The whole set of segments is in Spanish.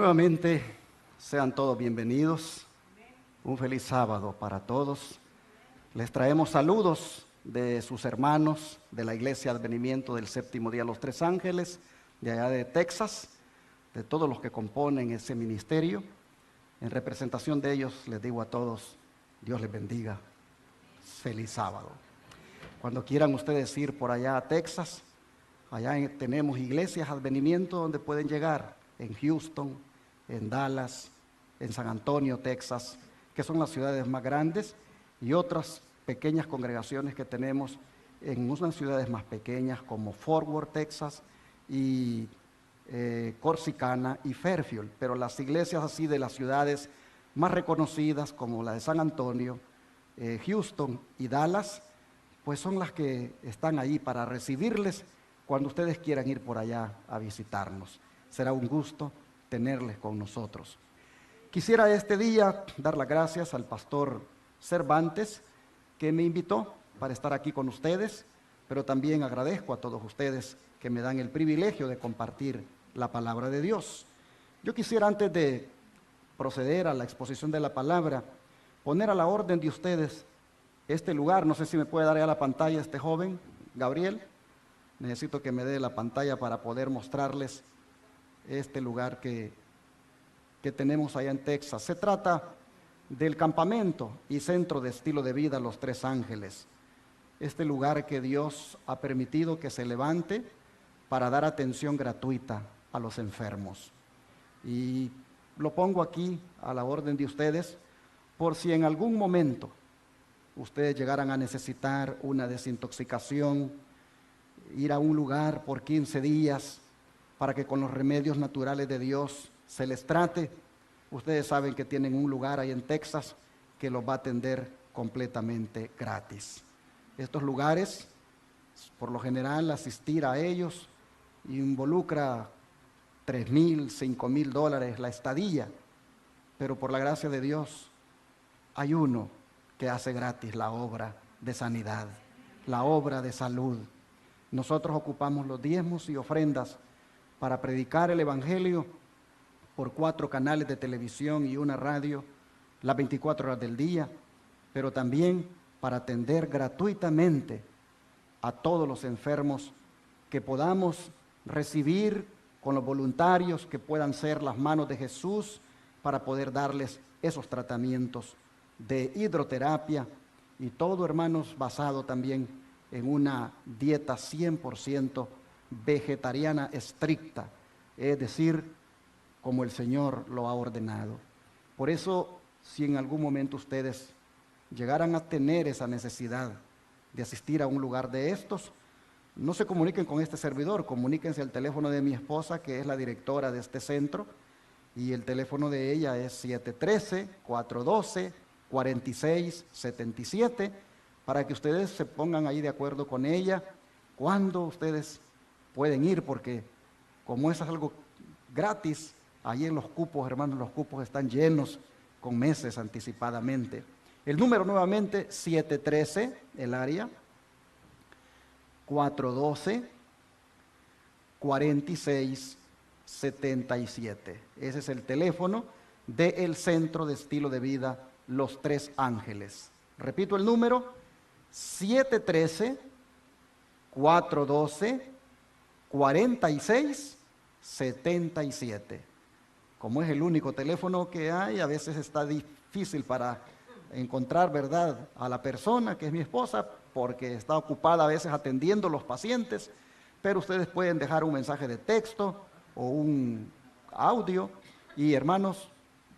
Nuevamente, sean todos bienvenidos. Un feliz sábado para todos. Les traemos saludos de sus hermanos de la Iglesia Advenimiento del Séptimo Día Los Tres Ángeles, de allá de Texas, de todos los que componen ese ministerio. En representación de ellos, les digo a todos, Dios les bendiga. Feliz sábado. Cuando quieran ustedes ir por allá a Texas, tenemos iglesias Advenimiento donde pueden llegar, en Houston, en Dallas, en San Antonio, Texas, que son las ciudades más grandes, y otras pequeñas congregaciones que tenemos en unas ciudades más pequeñas como Fort Worth, Texas, y Corsicana y Fairfield. Pero las iglesias así de las ciudades más reconocidas, como la de San Antonio, Houston y Dallas, pues son las que están ahí para recibirles cuando ustedes quieran ir por allá a visitarnos. Será un gusto tenerles con nosotros. Quisiera este día dar las gracias al pastor Cervantes, que me invitó para estar aquí con ustedes, pero también agradezco a todos ustedes que me dan el privilegio de compartir la palabra de Dios. Yo quisiera, antes de proceder a la exposición de la palabra, poner a la orden de ustedes este lugar. No sé si me puede dar ya la pantalla este joven, Gabriel. Necesito que me dé la pantalla para poder mostrarles este lugar que tenemos allá en Texas. Se trata del campamento y centro de estilo de vida Los Tres Ángeles. Este lugar que Dios ha permitido que se levante para dar atención gratuita a los enfermos. Y lo pongo aquí a la orden de ustedes por si en algún momento ustedes llegaran a necesitar una desintoxicación, ir a un lugar por 15 días para que con los remedios naturales de Dios se les trate. Ustedes saben que tienen un lugar ahí en Texas que los va a atender completamente gratis. Estos lugares, por lo general, asistir a ellos involucra $3,000, $5,000 la estadía, pero por la gracia de Dios hay uno que hace gratis la obra de sanidad, la obra de salud. Nosotros ocupamos los diezmos y ofrendas para predicar el Evangelio por 4 canales de televisión y una radio, las 24 horas del día, pero también para atender gratuitamente a todos los enfermos que podamos recibir con los voluntarios, que puedan ser las manos de Jesús para poder darles esos tratamientos de hidroterapia y todo, hermanos, basado también en una dieta 100% vegetariana estricta, es decir, como el Señor lo ha ordenado. Por eso, si en algún momento ustedes llegaran a tener esa necesidad de asistir a un lugar de estos, no se comuniquen con este servidor, comuníquense al teléfono de mi esposa, que es la directora de este centro, y el teléfono de ella es 713-412-4677, para que ustedes se pongan ahí de acuerdo con ella cuando ustedes pueden ir, porque como eso es algo gratis, ahí en los cupos, hermanos, los cupos están llenos con meses anticipadamente. El número nuevamente, 713, el área, 412-4677. Ese es el teléfono del Centro de Estilo de Vida Los Tres Ángeles. Repito el número, 713-412-4677. Como es el único teléfono que hay, a veces está difícil para encontrar, ¿verdad?, a la persona que es mi esposa, porque está ocupada a veces atendiendo los pacientes, pero ustedes pueden dejar un mensaje de texto o un audio y, hermanos,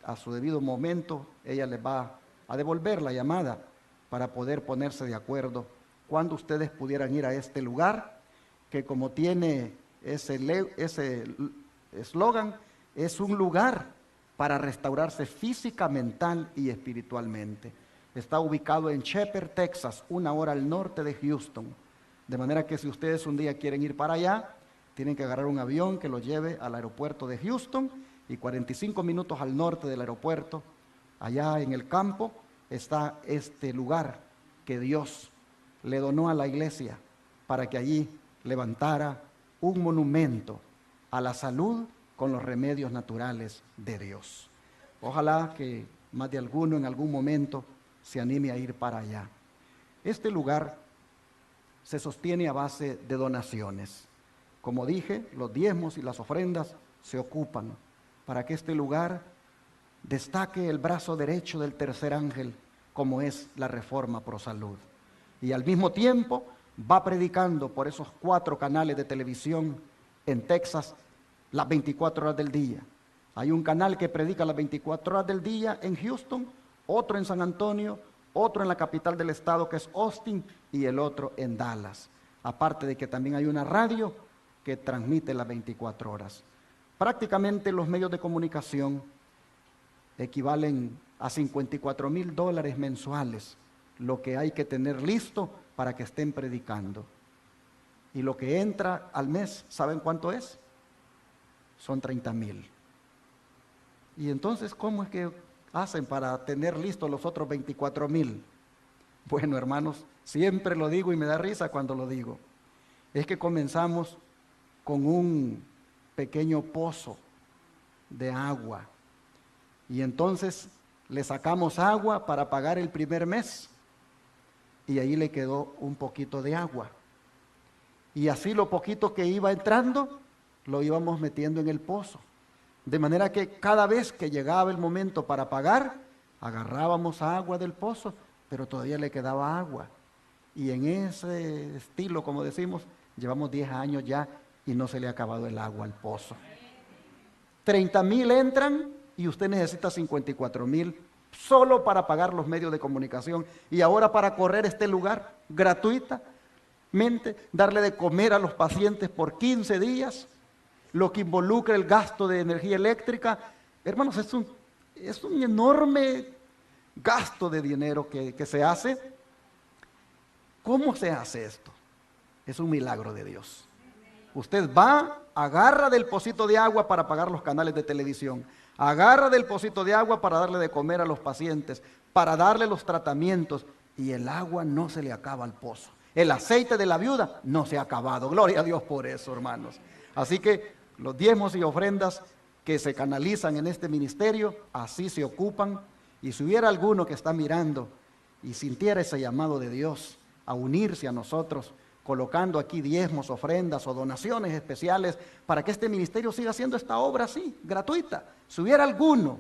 a su debido momento ella les va a devolver la llamada para poder ponerse de acuerdo cuando ustedes pudieran ir a este lugar, que como tiene ese eslogan, es un lugar para restaurarse física, mental y espiritualmente. Está ubicado en Shepherd, Texas, 1 hora al norte de Houston. De manera que si ustedes un día quieren ir para allá, tienen que agarrar un avión que los lleve al aeropuerto de Houston, y 45 minutos al norte del aeropuerto, allá en el campo, está este lugar que Dios le donó a la iglesia para que allí levantara un monumento a la salud con los remedios naturales de Dios. Ojalá que más de alguno en algún momento se anime a ir para allá. Este lugar se sostiene a base de donaciones. Como dije, los diezmos y las ofrendas se ocupan para que este lugar destaque el brazo derecho del tercer ángel, como es la Reforma Pro Salud. Y al mismo tiempo va predicando por esos 4 canales de televisión en Texas las 24 horas del día. Hay un canal que predica las 24 horas del día en Houston, otro en San Antonio, otro en la capital del estado que es Austin y el otro en Dallas. Aparte de que también hay una radio que transmite las 24 horas. Prácticamente los medios de comunicación equivalen a $54,000 mensuales, lo que hay que tener listo para que estén predicando. Y lo que entra al mes, ¿saben cuánto es? Son 30,000. Y entonces, ¿cómo es que hacen para tener listos los otros 24,000? Bueno, hermanos, siempre lo digo y me da risa cuando lo digo. Es que comenzamos con un pequeño pozo de agua. Y entonces le sacamos agua para pagar el primer mes. Y ahí le quedó un poquito de agua. Y así lo poquito que iba entrando, lo íbamos metiendo en el pozo. De manera que cada vez que llegaba el momento para pagar, agarrábamos agua del pozo, pero todavía le quedaba agua. Y en ese estilo, como decimos, llevamos 10 años ya y no se le ha acabado el agua al pozo. 30,000 entran y usted necesita 54,000 solo para pagar los medios de comunicación. Y ahora para correr este lugar gratuitamente, darle de comer a los pacientes por 15 días, lo que involucra el gasto de energía eléctrica. Hermanos, es un enorme gasto de dinero que se hace. ¿Cómo se hace esto? Es un milagro de Dios. Usted va, agarra del pocito de agua para pagar los canales de televisión, agarra del pocito de agua para darle de comer a los pacientes, para darle los tratamientos, y el agua no se le acaba al pozo. El aceite de la viuda no se ha acabado. Gloria a Dios por eso, hermanos. Así que los diezmos y ofrendas que se canalizan en este ministerio, así se ocupan. Y si hubiera alguno que está mirando y sintiera ese llamado de Dios a unirse a nosotros, colocando aquí diezmos, ofrendas o donaciones especiales para que este ministerio siga haciendo esta obra así, gratuita. Si hubiera alguno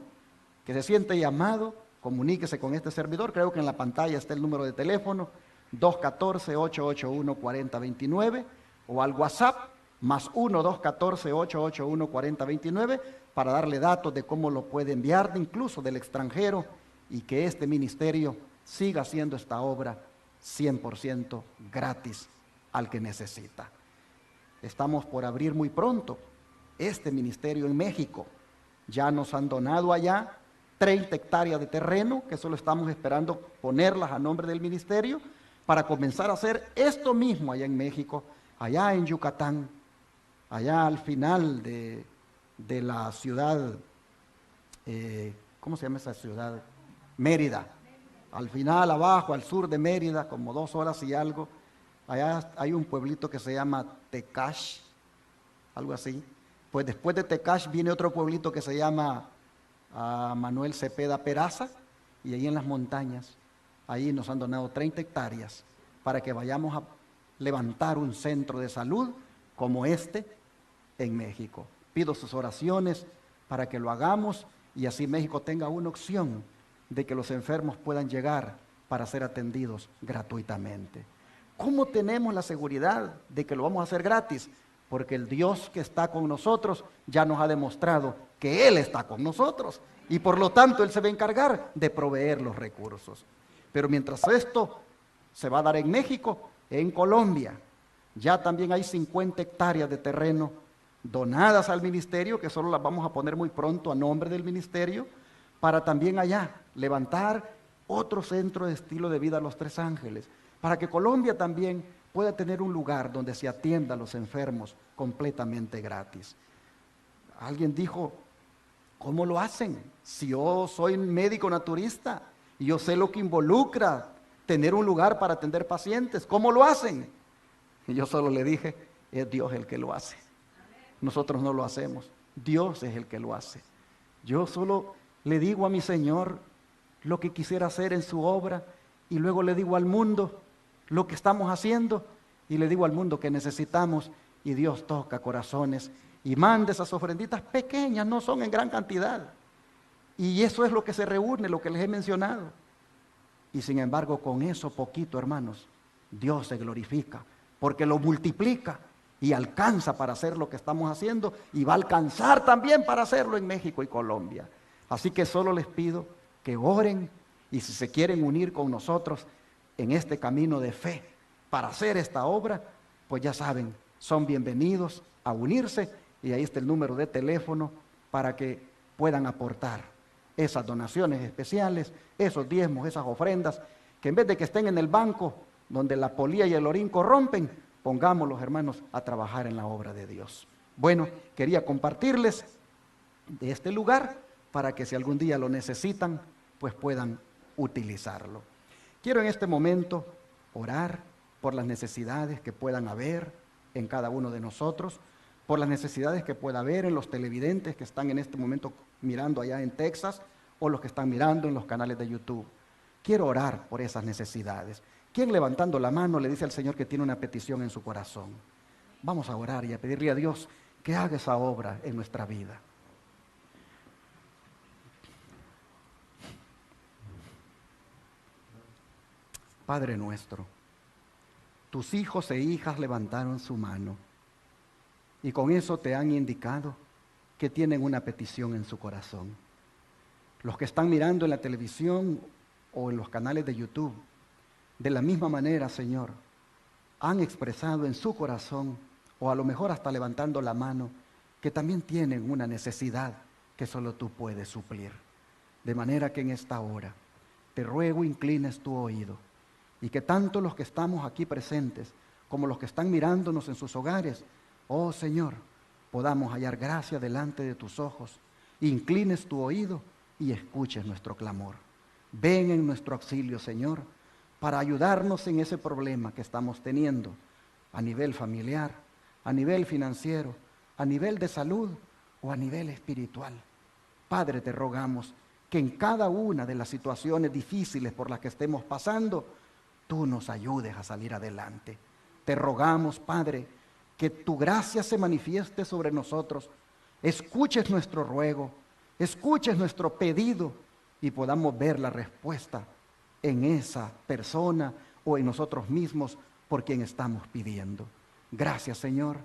que se siente llamado, comuníquese con este servidor. Creo que en la pantalla está el número de teléfono, 214-881-4029, o al WhatsApp, más 1-214-881-4029, para darle datos de cómo lo puede enviar, incluso del extranjero, y que este ministerio siga haciendo esta obra 100% gratis al que necesita. Estamos por abrir muy pronto este ministerio en México. Ya nos han donado allá 30 hectáreas de terreno, que solo estamos esperando ponerlas a nombre del ministerio, para comenzar a hacer esto mismo allá en México, allá en Yucatán, allá al final de la ciudad, ¿cómo se llama esa ciudad? Mérida. Al final, abajo, al sur de Mérida, como 2 horas y algo, allá hay un pueblito que se llama Tecash, algo así. Pues después de Tecash viene otro pueblito que se llama Manuel Cepeda Peraza, y ahí en las montañas, ahí nos han donado 30 hectáreas para que vayamos a levantar un centro de salud como este en México. Pido sus oraciones para que lo hagamos y así México tenga una opción de que los enfermos puedan llegar para ser atendidos gratuitamente. ¿Cómo tenemos la seguridad de que lo vamos a hacer gratis? Porque el Dios que está con nosotros ya nos ha demostrado que Él está con nosotros y por lo tanto Él se va a encargar de proveer los recursos. Pero mientras esto se va a dar en México, en Colombia, ya también hay 50 hectáreas de terreno donadas al ministerio, que solo las vamos a poner muy pronto a nombre del ministerio, para también allá levantar otro centro de estilo de vida a los Tres Ángeles, para que Colombia también pueda tener un lugar donde se atienda a los enfermos completamente gratis. Alguien dijo, ¿cómo lo hacen? Si yo soy médico naturista y yo sé lo que involucra tener un lugar para atender pacientes, ¿cómo lo hacen? Y yo solo le dije, es Dios el que lo hace. Nosotros no lo hacemos. Dios es el que lo hace. Yo solo le digo a mi Señor lo que quisiera hacer en su obra y luego le digo al mundo lo que estamos haciendo y le digo al mundo que necesitamos y Dios toca corazones y manda esas ofrenditas pequeñas, no son en gran cantidad. Y eso es lo que se reúne, lo que les he mencionado. Y sin embargo, con eso poquito, hermanos, Dios se glorifica porque lo multiplica y alcanza para hacer lo que estamos haciendo y va a alcanzar también para hacerlo en México y Colombia. Así que solo les pido que oren y si se quieren unir con nosotros en este camino de fe para hacer esta obra, pues ya saben, son bienvenidos a unirse y ahí está el número de teléfono para que puedan aportar esas donaciones especiales, esos diezmos, esas ofrendas, que en vez de que estén en el banco donde la polía y el orín corrompen, pongamos los hermanos a trabajar en la obra de Dios. Bueno, quería compartirles de este lugar para que si algún día lo necesitan, pues puedan utilizarlo. Quiero en este momento orar por las necesidades que puedan haber en cada uno de nosotros, por las necesidades que pueda haber en los televidentes que están en este momento mirando allá en Texas o los que están mirando en los canales de YouTube. Quiero orar por esas necesidades. ¿Quién levantando la mano le dice al Señor que tiene una petición en su corazón? Vamos a orar y a pedirle a Dios que haga esa obra en nuestra vida. Padre nuestro, tus hijos e hijas levantaron su mano y con eso te han indicado que tienen una petición en su corazón. Los que están mirando en la televisión o en los canales de YouTube, de la misma manera, Señor, han expresado en su corazón, o a lo mejor hasta levantando la mano, que también tienen una necesidad que solo tú puedes suplir. De manera que en esta hora te ruego inclines tu oído y que tanto los que estamos aquí presentes como los que están mirándonos en sus hogares, oh Señor, podamos hallar gracia delante de tus ojos, inclines tu oído y escuches nuestro clamor. Ven en nuestro auxilio, Señor, para ayudarnos en ese problema que estamos teniendo a nivel familiar, a nivel financiero, a nivel de salud o a nivel espiritual. Padre, te rogamos que en cada una de las situaciones difíciles por las que estemos pasando, tú nos ayudes a salir adelante. Te rogamos, Padre, que tu gracia se manifieste sobre nosotros, escuches nuestro ruego, escuches nuestro pedido y podamos ver la respuesta en esa persona o en nosotros mismos por quien estamos pidiendo. Gracias, Señor.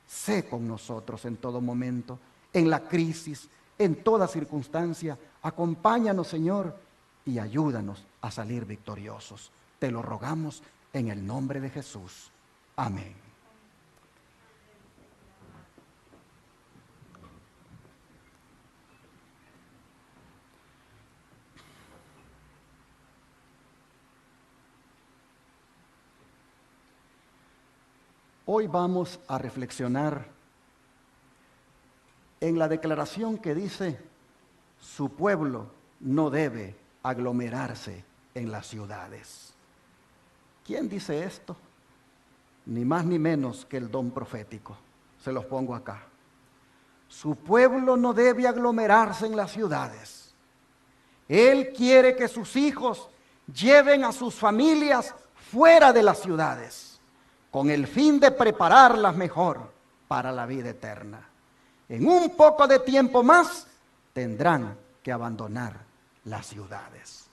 Sé con nosotros en todo momento, en la crisis, en toda circunstancia. Acompáñanos, Señor, y ayúdanos a salir victoriosos. Te lo rogamos en el nombre de Jesús. Amén. Hoy vamos a reflexionar en la declaración que dice: su pueblo no debe aglomerarse en las ciudades. ¿Quién dice esto? Ni más ni menos que el don profético. Se los pongo acá. Su pueblo no debe aglomerarse en las ciudades. Él quiere que sus hijos lleven a sus familias fuera de las ciudades, con el fin de prepararlas mejor para la vida eterna. En un poco de tiempo más tendrán que abandonar las ciudades.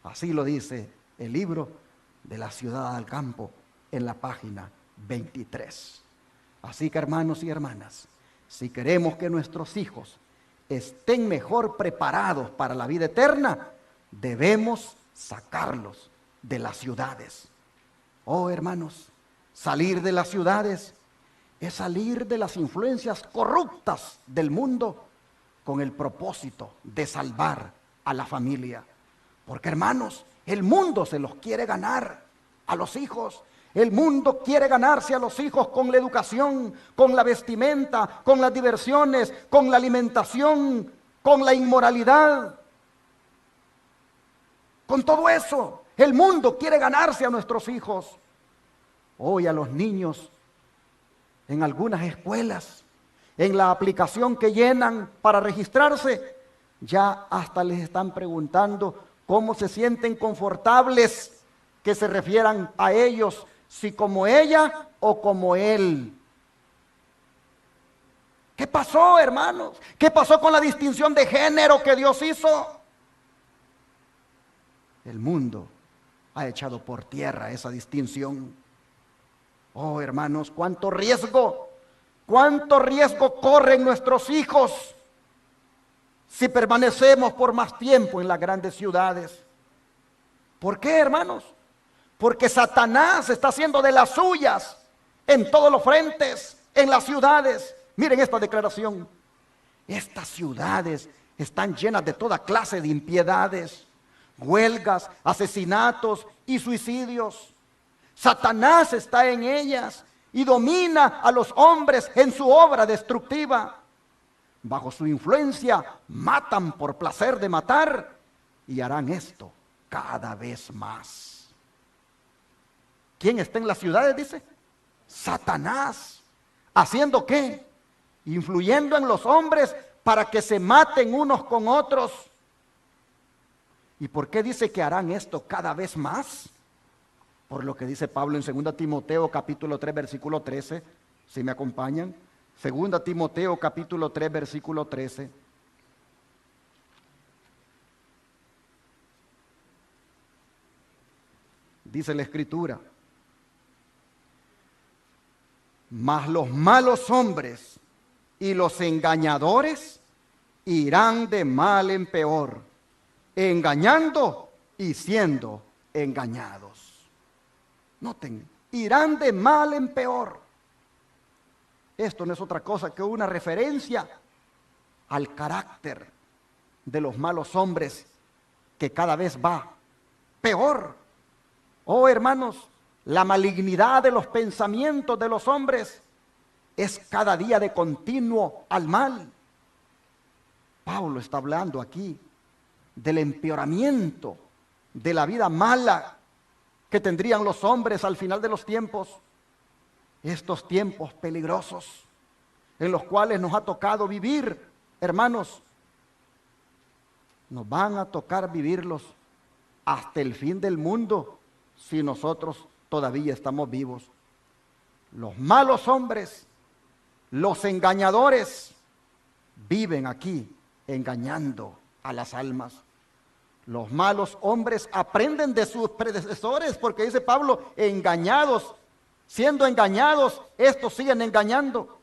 Así lo dice el libro de la ciudad al campo en la página 23. Así que, hermanos y hermanas, si queremos que nuestros hijos estén mejor preparados para la vida eterna, debemos sacarlos de las ciudades. Oh, hermanos, salir de las ciudades es salir de las influencias corruptas del mundo con el propósito de salvar a la familia. Porque, hermanos, el mundo se los quiere ganar a los hijos. El mundo quiere ganarse a los hijos con la educación, con la vestimenta, con las diversiones, con la alimentación, con la inmoralidad. Con todo eso, el mundo quiere ganarse a nuestros hijos. Hoy a los niños en algunas escuelas en la aplicación que llenan para registrarse, ya hasta les están preguntando cómo se sienten confortables que se refieran a ellos, si como ella o como él. ¿Qué pasó, hermanos? ¿Qué pasó con la distinción de género que Dios hizo? El mundo ha echado por tierra esa distinción. Oh, hermanos, cuánto riesgo corren nuestros hijos si permanecemos por más tiempo en las grandes ciudades. ¿Por qué, hermanos? Porque Satanás está haciendo de las suyas en todos los frentes, en las ciudades. Miren esta declaración. Estas ciudades están llenas de toda clase de impiedades, huelgas, asesinatos y suicidios. Satanás está en ellas y domina a los hombres en su obra destructiva. Bajo su influencia matan por placer de matar y harán esto cada vez más. ¿Quién está en las ciudades, dice? Satanás. ¿Haciendo qué? Influyendo en los hombres para que se maten unos con otros. ¿Y por qué dice que harán esto cada vez más? Por lo que dice Pablo en 2 Timoteo capítulo 3 versículo 13, si me acompañan. 2 Timoteo capítulo 3 versículo 13. Dice la Escritura: mas los malos hombres y los engañadores irán de mal en peor, engañando y siendo engañados. Noten, irán de mal en peor. Esto no es otra cosa que una referencia al carácter de los malos hombres que cada vez va peor. Oh, hermanos, la malignidad de los pensamientos de los hombres es cada día de continuo al mal. Pablo está hablando aquí del empeoramiento de la vida mala que tendrían los hombres al final de los tiempos. Estos tiempos peligrosos en los cuales nos ha tocado vivir, hermanos, nos van a tocar vivirlos hasta el fin del mundo si nosotros todavía estamos vivos. Los malos hombres, los engañadores, viven aquí engañando a las almas. Los malos hombres aprenden de sus predecesores, porque dice Pablo, engañados, siendo engañados, estos siguen engañando.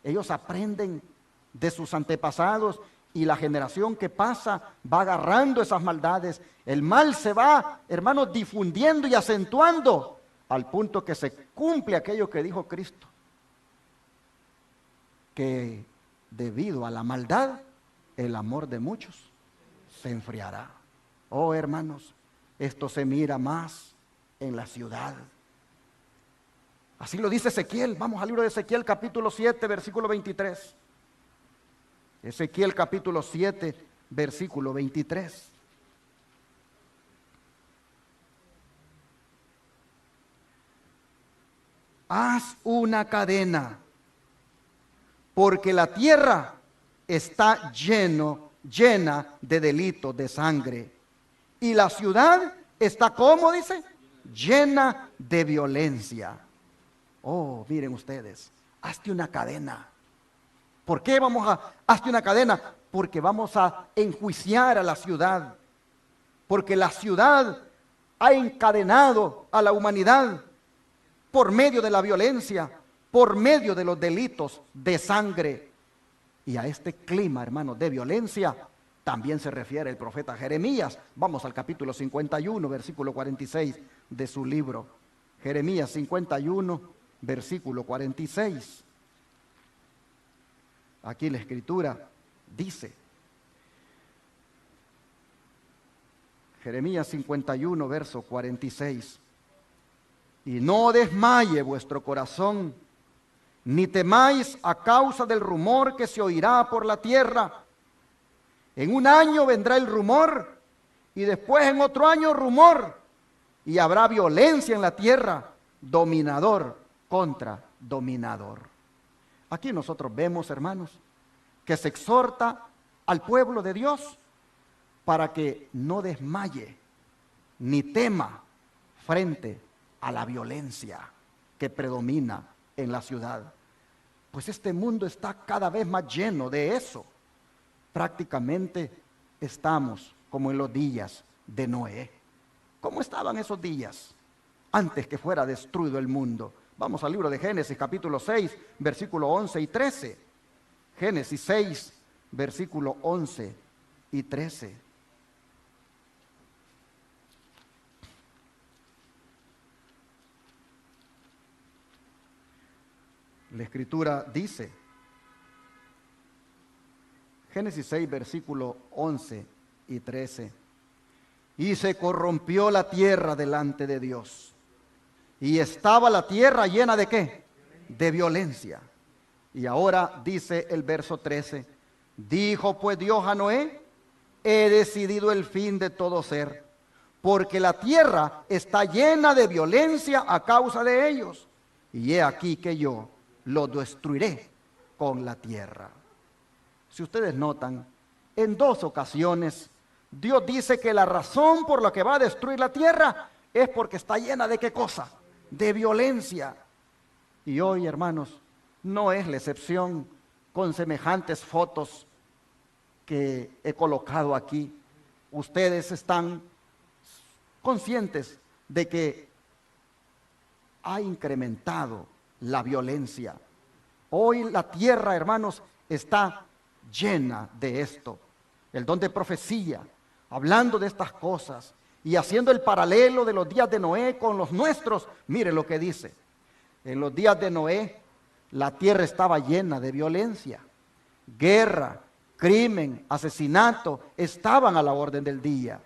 Ellos aprenden de sus antepasados y la generación que pasa va agarrando esas maldades. El mal se va, hermanos, difundiendo y acentuando al punto que se cumple aquello que dijo Cristo, que debido a la maldad, el amor de muchos se enfriará. Oh, hermanos, esto se mira más en la ciudad. Así lo dice Ezequiel. Vamos al libro de Ezequiel capítulo 7, versículo 23. Ezequiel capítulo 7, versículo 23. Haz una cadena, porque la tierra está llena de delitos de sangre. Y la ciudad está, ¿cómo dice? Llena de violencia. Oh, miren ustedes, hazte una cadena. ¿Por qué hazte una cadena? Porque vamos a enjuiciar a la ciudad. Porque la ciudad ha encadenado a la humanidad por medio de la violencia, por medio de los delitos de sangre. Y a este clima, hermanos, de violencia también se refiere el profeta Jeremías. Vamos al capítulo 51, versículo 46 de su libro. Jeremías 51, versículo 46. Aquí la Escritura dice, Jeremías 51, verso 46. Y no desmaye vuestro corazón, ni temáis a causa del rumor que se oirá por la tierra. En un año vendrá el rumor, y después en otro año rumor, y habrá violencia en la tierra, dominador contra dominador. Aquí nosotros vemos, hermanos, que se exhorta al pueblo de Dios para que no desmaye ni tema frente a la violencia que predomina en la ciudad. Pues este mundo está cada vez más lleno de eso. Prácticamente estamos como en los días de Noé. ¿Cómo estaban esos días antes que fuera destruido el mundo? Vamos al libro de Génesis capítulo 6, versículo 11 y 13. Génesis 6, versículo 11 y 13. La Escritura dice, Génesis 6, versículo 11 y 13, y se corrompió la tierra delante de Dios, y estaba la tierra llena ¿de qué? De violencia. Y ahora dice el verso 13, dijo pues Dios a Noé, he decidido el fin de todo ser, porque la tierra está llena de violencia a causa de ellos, y he aquí que yo lo destruiré con la tierra. Si ustedes notan, en dos ocasiones Dios dice que la razón por la que va a destruir la tierra es porque está llena ¿de qué cosa? De violencia. Y hoy, hermanos, no es la excepción con semejantes fotos que he colocado aquí. Ustedes están conscientes de que ha incrementado la violencia. Hoy la tierra, hermanos, está llena de esto. El don de profecía, hablando de estas cosas y haciendo el paralelo de los días de Noé con los nuestros. Mire lo que dice. En los días de Noé, la tierra estaba llena de violencia. Guerra, crimen, asesinato estaban a la orden del día.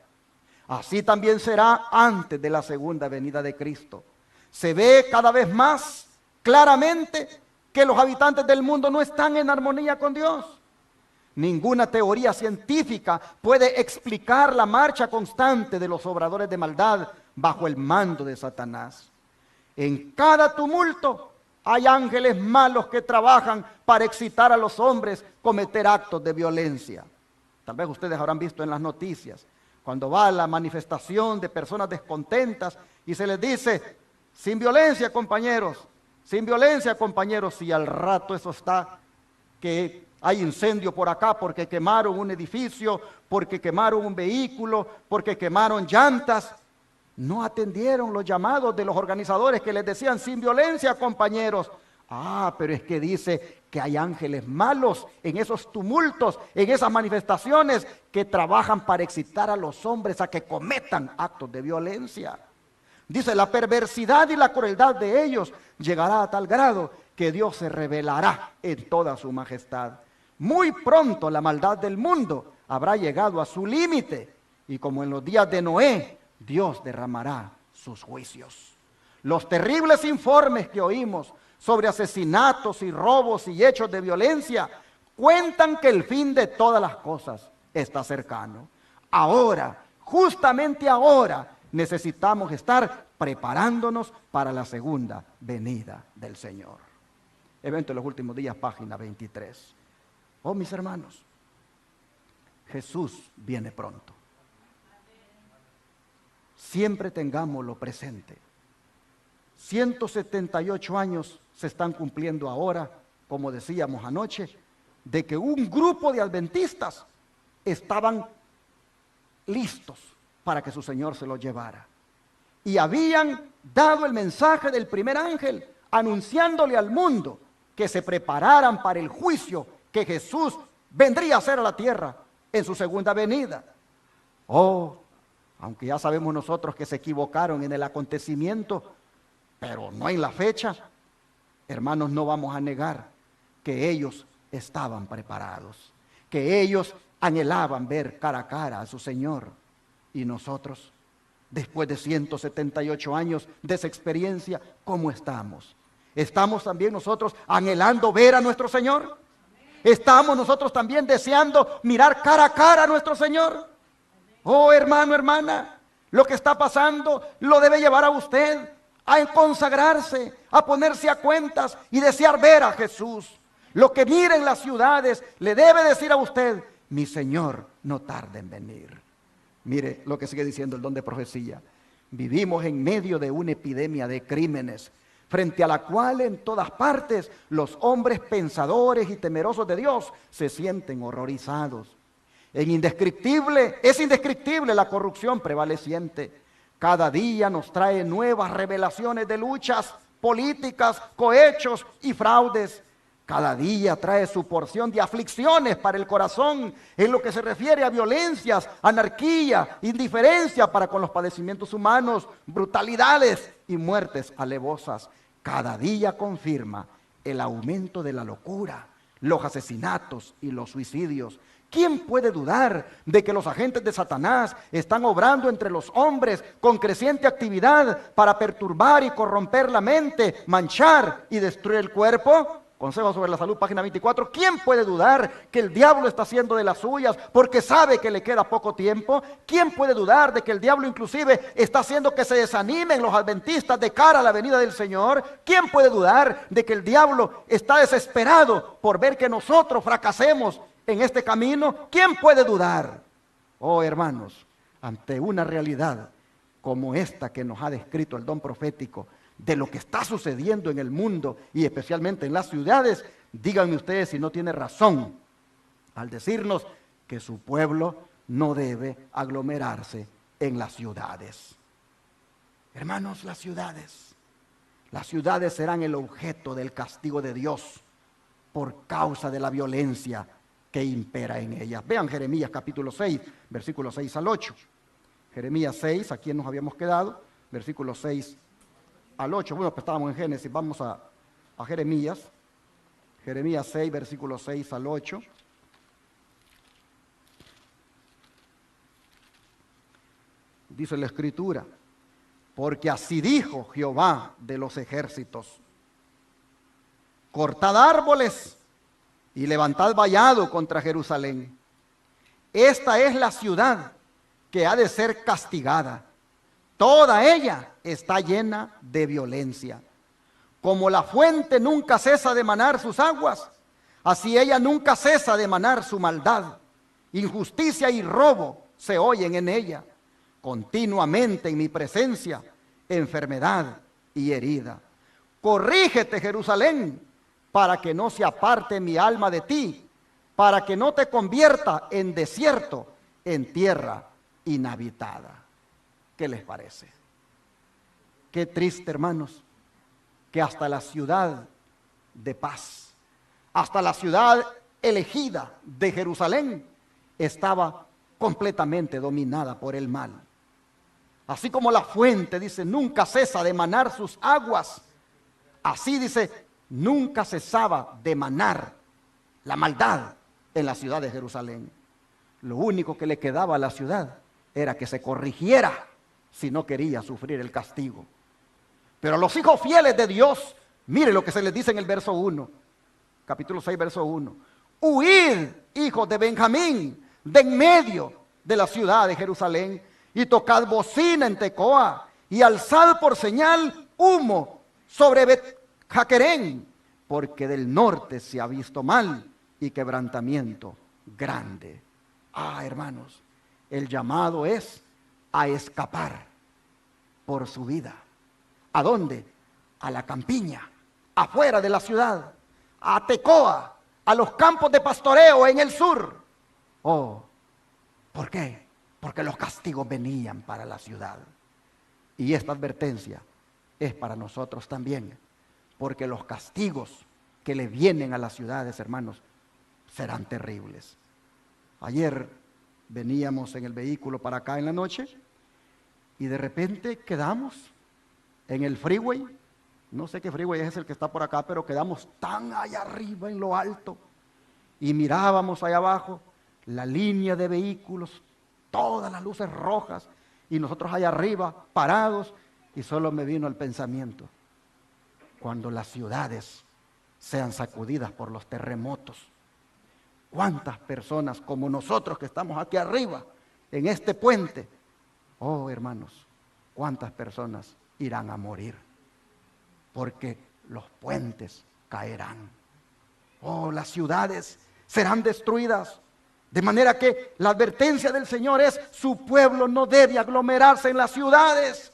Así también será antes de la segunda venida de Cristo. Se ve cada vez más claramente que los habitantes del mundo no están en armonía con Dios. Ninguna teoría científica puede explicar la marcha constante de los obradores de maldad bajo el mando de Satanás. En cada tumulto hay ángeles malos que trabajan para excitar a los hombres a cometer actos de violencia. Tal vez ustedes habrán visto en las noticias, cuando va a la manifestación de personas descontentas y se les dice, sin violencia, compañeros, y al rato eso está, que hay incendio por acá porque quemaron un edificio, porque quemaron un vehículo, porque quemaron llantas. No atendieron los llamados de los organizadores que les decían, sin violencia, compañeros. Pero es que dice que hay ángeles malos en esos tumultos, en esas manifestaciones que trabajan para excitar a los hombres a que cometan actos de violencia. Dice, la perversidad y la crueldad de ellos llegará a tal grado que Dios se revelará en toda su majestad. Muy pronto la maldad del mundo habrá llegado a su límite y como en los días de Noé, Dios derramará sus juicios. Los terribles informes que oímos sobre asesinatos y robos y hechos de violencia cuentan que el fin de todas las cosas está cercano. Ahora, justamente ahora, necesitamos estar preparándonos para la segunda venida del Señor. Evento de los últimos días, página 23. Oh, mis hermanos, Jesús viene pronto. Siempre tengámoslo presente. 178 años se están cumpliendo ahora, como decíamos anoche, de que un grupo de adventistas estaban listos para que su Señor se los llevara. Y habían dado el mensaje del primer ángel, anunciándole al mundo que se prepararan para el juicio que Jesús vendría a hacer a la tierra en su segunda venida. Oh, aunque ya sabemos nosotros que se equivocaron en el acontecimiento, pero no en la fecha, hermanos, no vamos a negar que ellos estaban preparados, que ellos anhelaban ver cara a cara a su Señor. Y nosotros, después de 178 años de esa experiencia, ¿cómo estamos? ¿Estamos también nosotros anhelando ver a nuestro Señor? ¿Estamos nosotros también deseando mirar cara a cara a nuestro Señor? Oh, hermano, hermana, lo que está pasando lo debe llevar a usted a consagrarse, a ponerse a cuentas y desear ver a Jesús. lo que mira en las ciudades, le debe decir a usted: mi Señor no tarda en venir. Mire lo que sigue diciendo el don de profecía. Vivimos en medio de una epidemia de crímenes, frente a la cual en todas partes los hombres pensadores y temerosos de Dios se sienten horrorizados. Es indescriptible la corrupción prevaleciente. Cada día nos trae nuevas revelaciones de luchas políticas, cohechos y fraudes. Cada día trae su porción de aflicciones para el corazón en lo que se refiere a violencias, anarquía, indiferencia para con los padecimientos humanos, brutalidades y muertes alevosas. Cada día confirma el aumento de la locura, los asesinatos y los suicidios. ¿Quién puede dudar de que los agentes de Satanás están obrando entre los hombres con creciente actividad para perturbar y corromper la mente, manchar y destruir el cuerpo? Consejo sobre la Salud, página 24. ¿Quién puede dudar que el diablo está haciendo de las suyas porque sabe que le queda poco tiempo? ¿Quién puede dudar de que el diablo inclusive está haciendo que se desanimen los adventistas de cara a la venida del Señor? ¿Quién puede dudar de que el diablo está desesperado por ver que nosotros fracasemos en este camino? ¿Quién puede dudar? Oh, hermanos, ante una realidad como esta que nos ha descrito el don profético, de lo que está sucediendo en el mundo y especialmente en las ciudades, díganme ustedes si no tiene razón al decirnos que su pueblo no debe aglomerarse en las ciudades. Hermanos, las ciudades serán el objeto del castigo de Dios por causa de la violencia que impera en ellas. Vean Jeremías capítulo 6, versículos 6 al 8. Jeremías 6, aquí nos habíamos quedado, versículos 6 al 8. Bueno, pues estábamos en Génesis, vamos a Jeremías. Jeremías 6, versículos 6 al 8. Dice la Escritura: porque así dijo Jehová de los ejércitos: cortad árboles y levantad vallado contra Jerusalén. Esta es la ciudad que ha de ser castigada. Toda ella está llena de violencia. Como la fuente nunca cesa de manar sus aguas, así ella nunca cesa de manar su maldad. Injusticia y robo se oyen en ella. Continuamente en mi presencia, enfermedad y herida. Corrígete, Jerusalén, para que no se aparte mi alma de ti, para que no te convierta en desierto, en tierra inhabitada. ¿Qué les parece? Qué triste, hermanos, que hasta la ciudad de paz, hasta la ciudad elegida de Jerusalén, estaba completamente dominada por el mal. Así como la fuente, dice, nunca cesa de manar sus aguas, así dice, nunca cesaba de manar la maldad en la ciudad de Jerusalén. Lo único que le quedaba a la ciudad era que se corrigiera si no quería sufrir el castigo. Pero a los hijos fieles de Dios, mire lo que se les dice en el verso 1, capítulo 6, verso 1. Huid, hijos de Benjamín, de en medio de la ciudad de Jerusalén, y tocad bocina en Tecoa, y alzad por señal humo sobre Bet-Jaquerén, porque del norte se ha visto mal y quebrantamiento grande. Hermanos, el llamado es a escapar por su vida. ¿A dónde? A la campiña, afuera de la ciudad, a Tecoa, a los campos de pastoreo en el sur. ¿Por qué? Porque los castigos venían para la ciudad. Y esta advertencia es para nosotros también, porque los castigos que le vienen a las ciudades, hermanos, serán terribles. Ayer veníamos en el vehículo para acá en la noche y de repente quedamos en el freeway. No sé qué freeway es el que está por acá, pero quedamos tan allá arriba en lo alto y mirábamos allá abajo la línea de vehículos, todas las luces rojas y nosotros allá arriba parados, y solo me vino el pensamiento: cuando las ciudades sean sacudidas por los terremotos, ¿cuántas personas como nosotros que estamos aquí arriba en este puente? Hermanos, ¿cuántas personas irán a morir? Porque los puentes caerán. Oh, las ciudades serán destruidas. De manera que la advertencia del Señor es: su pueblo no debe aglomerarse en las ciudades.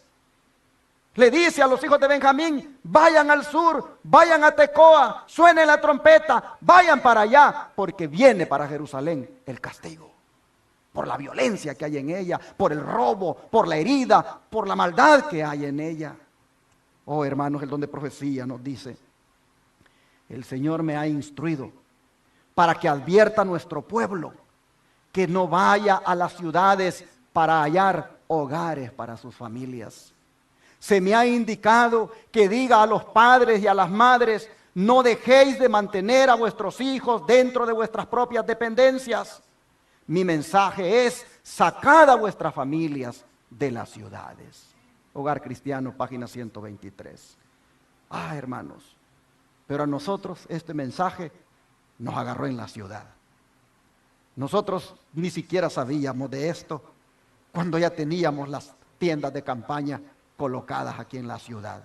Le dice a los hijos de Benjamín: vayan al sur, vayan a Tecoa, suene la trompeta, vayan para allá, porque viene para Jerusalén el castigo. Por la violencia que hay en ella, por el robo, por la herida, por la maldad que hay en ella. Oh, hermanos, el don de profecía nos dice: el Señor me ha instruido para que advierta a nuestro pueblo que no vaya a las ciudades para hallar hogares para sus familias. Se me ha indicado que diga a los padres y a las madres: no dejéis de mantener a vuestros hijos dentro de vuestras propias dependencias. Mi mensaje es: sacad a vuestras familias de las ciudades. Hogar Cristiano, página 123. Hermanos, pero a nosotros este mensaje nos agarró en la ciudad. Nosotros ni siquiera sabíamos de esto cuando ya teníamos las tiendas de campaña colocadas aquí en la ciudad.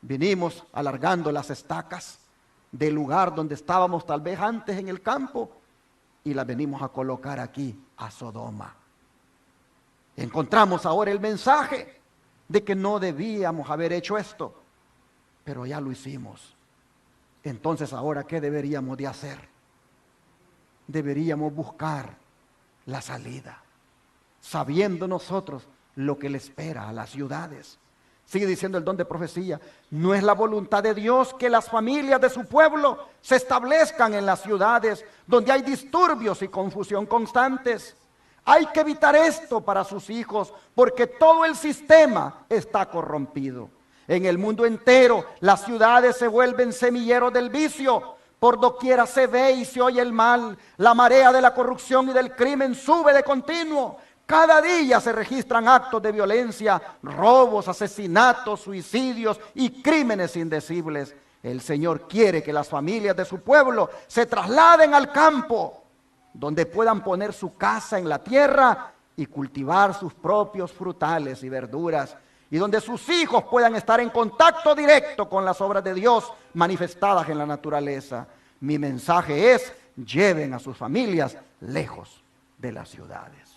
Vinimos alargando las estacas del lugar donde estábamos tal vez antes en el campo y las venimos a colocar aquí, a Sodoma. Encontramos ahora el mensaje de que no debíamos haber hecho esto, pero ya lo hicimos. Entonces, ahora, ¿qué deberíamos de hacer? Deberíamos buscar la salida, sabiendo nosotros lo que le espera a las ciudades. Sigue diciendo el don de profecía: no es la voluntad de Dios que las familias de su pueblo se establezcan en las ciudades donde hay disturbios y confusión constantes. Hay que evitar esto para sus hijos, porque todo el sistema está corrompido. En el mundo entero, las ciudades se vuelven semilleros del vicio. Por doquiera se ve y se oye el mal. La marea de la corrupción y del crimen sube de continuo. Cada día se registran actos de violencia, robos, asesinatos, suicidios y crímenes indecibles. El Señor quiere que las familias de su pueblo se trasladen al campo, donde puedan poner su casa en la tierra y cultivar sus propios frutales y verduras, y donde sus hijos puedan estar en contacto directo con las obras de Dios manifestadas en la naturaleza. Mi mensaje es: lleven a sus familias lejos de las ciudades.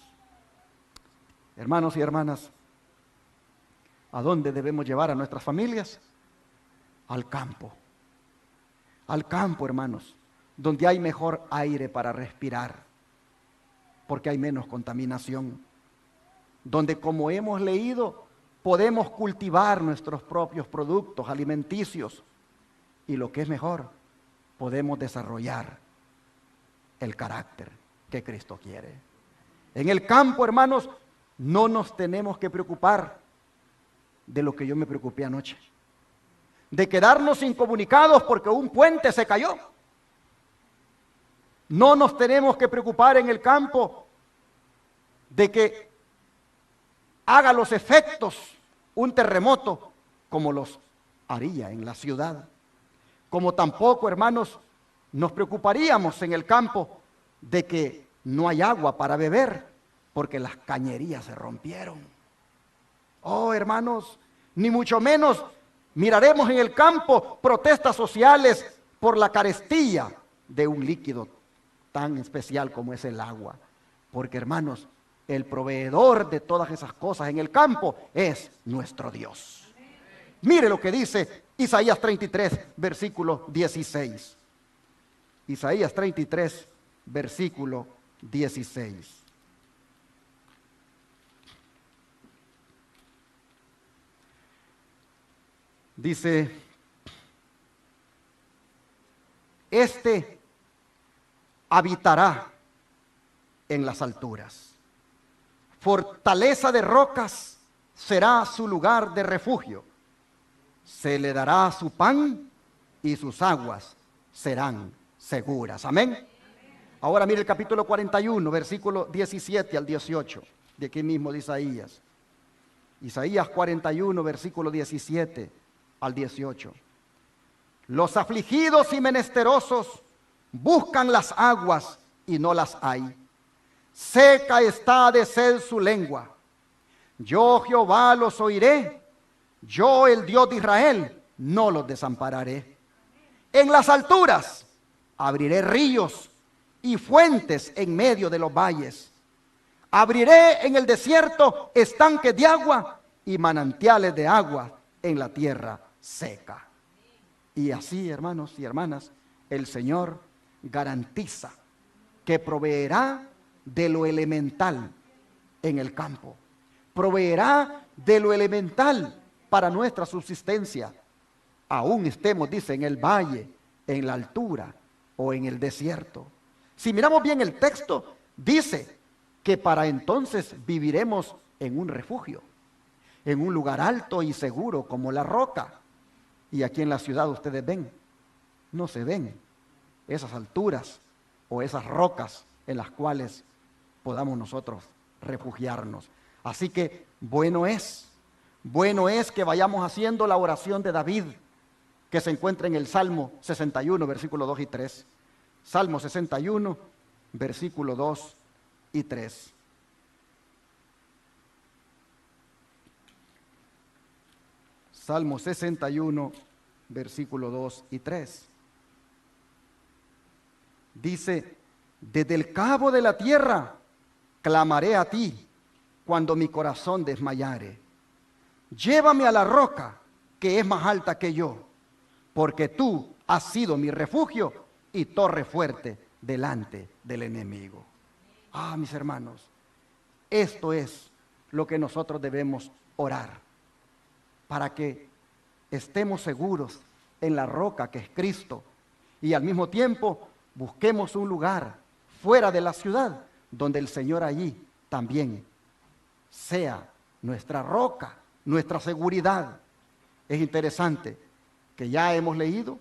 Hermanos y hermanas, ¿a dónde debemos llevar a nuestras familias? Al campo. Al campo, hermanos, donde hay mejor aire para respirar, porque hay menos contaminación. Donde, como hemos leído, podemos cultivar nuestros propios productos alimenticios. Y lo que es mejor, podemos desarrollar el carácter que Cristo quiere. En el campo, hermanos, no nos tenemos que preocupar de lo que yo me preocupé anoche, de quedarnos incomunicados porque un puente se cayó. No nos tenemos que preocupar en el campo de que haga los efectos un terremoto como los haría en la ciudad. Como tampoco, hermanos, nos preocuparíamos en el campo de que no hay agua para beber porque las cañerías se rompieron. Oh, hermanos, ni mucho menos miraremos en el campo protestas sociales por la carestía de un líquido tan especial como es el agua. Porque, hermanos, el proveedor de todas esas cosas en el campo es nuestro Dios. Mire lo que dice Isaías 33, versículo 16. Isaías 33, versículo 16. Dice: este habitará en las alturas, fortaleza de rocas será su lugar de refugio, se le dará su pan y sus aguas serán seguras. Amén. Ahora mire el capítulo 41, versículo 17 al 18, de aquí mismo de Isaías. Isaías 41, versículo 17 al 18. Los afligidos y menesterosos buscan las aguas y no las hay. Seca está de sed su lengua. Yo, Jehová, los oiré. Yo, el Dios de Israel, no los desampararé. En las alturas Abriré ríos y fuentes en medio de los valles. Abriré en el desierto estanques de agua y manantiales de agua en la tierra seca. Y así, hermanos y hermanas, el Señor garantiza que proveerá de lo elemental en el campo. Proveerá de lo elemental para nuestra subsistencia. Aún estemos, dice, en el valle, en la altura o en el desierto. Si miramos bien el texto, dice que para entonces viviremos en un refugio, en un lugar alto y seguro como la roca. Y aquí en la ciudad ustedes ven, no se ven esas alturas o esas rocas en las cuales podamos nosotros refugiarnos. Así que bueno es que vayamos haciendo la oración de David, que se encuentra en el Salmo 61, versículos 2 y 3. Salmo 61, versículo 2 y 3. Salmo 61, versículo 2 y 3. Dice: desde el cabo de la tierra clamaré a ti cuando mi corazón desmayare. Llévame a la roca que es más alta que yo, porque tú has sido mi refugio y torre fuerte delante del enemigo. Ah, mis hermanos, esto es lo que nosotros debemos orar, para que estemos seguros en la roca que es Cristo, y al mismo tiempo busquemos un lugar fuera de la ciudad donde el Señor allí también sea nuestra roca, nuestra seguridad. Es interesante que ya hemos leído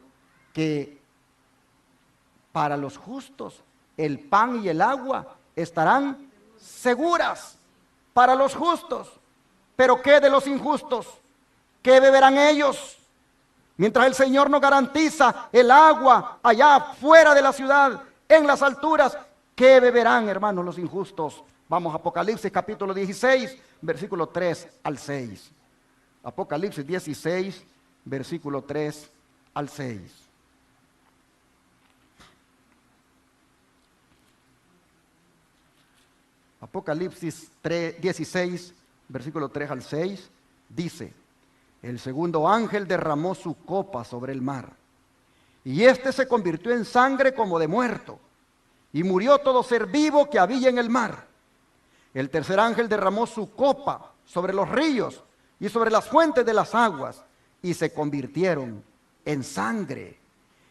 que para los justos el pan y el agua estarán seguras para los justos. Pero ¿qué de los injustos? ¿Qué beberán ellos? Mientras el Señor nos garantiza el agua allá fuera de la ciudad, en las alturas, ¿qué beberán, hermanos, los injustos? Vamos a Apocalipsis capítulo 16, versículo 3 al 6. Apocalipsis 16, versículo 3 al 6. Apocalipsis 16, versículo 3 al 6, dice: el segundo ángel derramó su copa sobre el mar, y éste se convirtió en sangre como de muerto, y murió todo ser vivo que había en el mar. El tercer ángel derramó su copa sobre los ríos y sobre las fuentes de las aguas, y se convirtieron en sangre.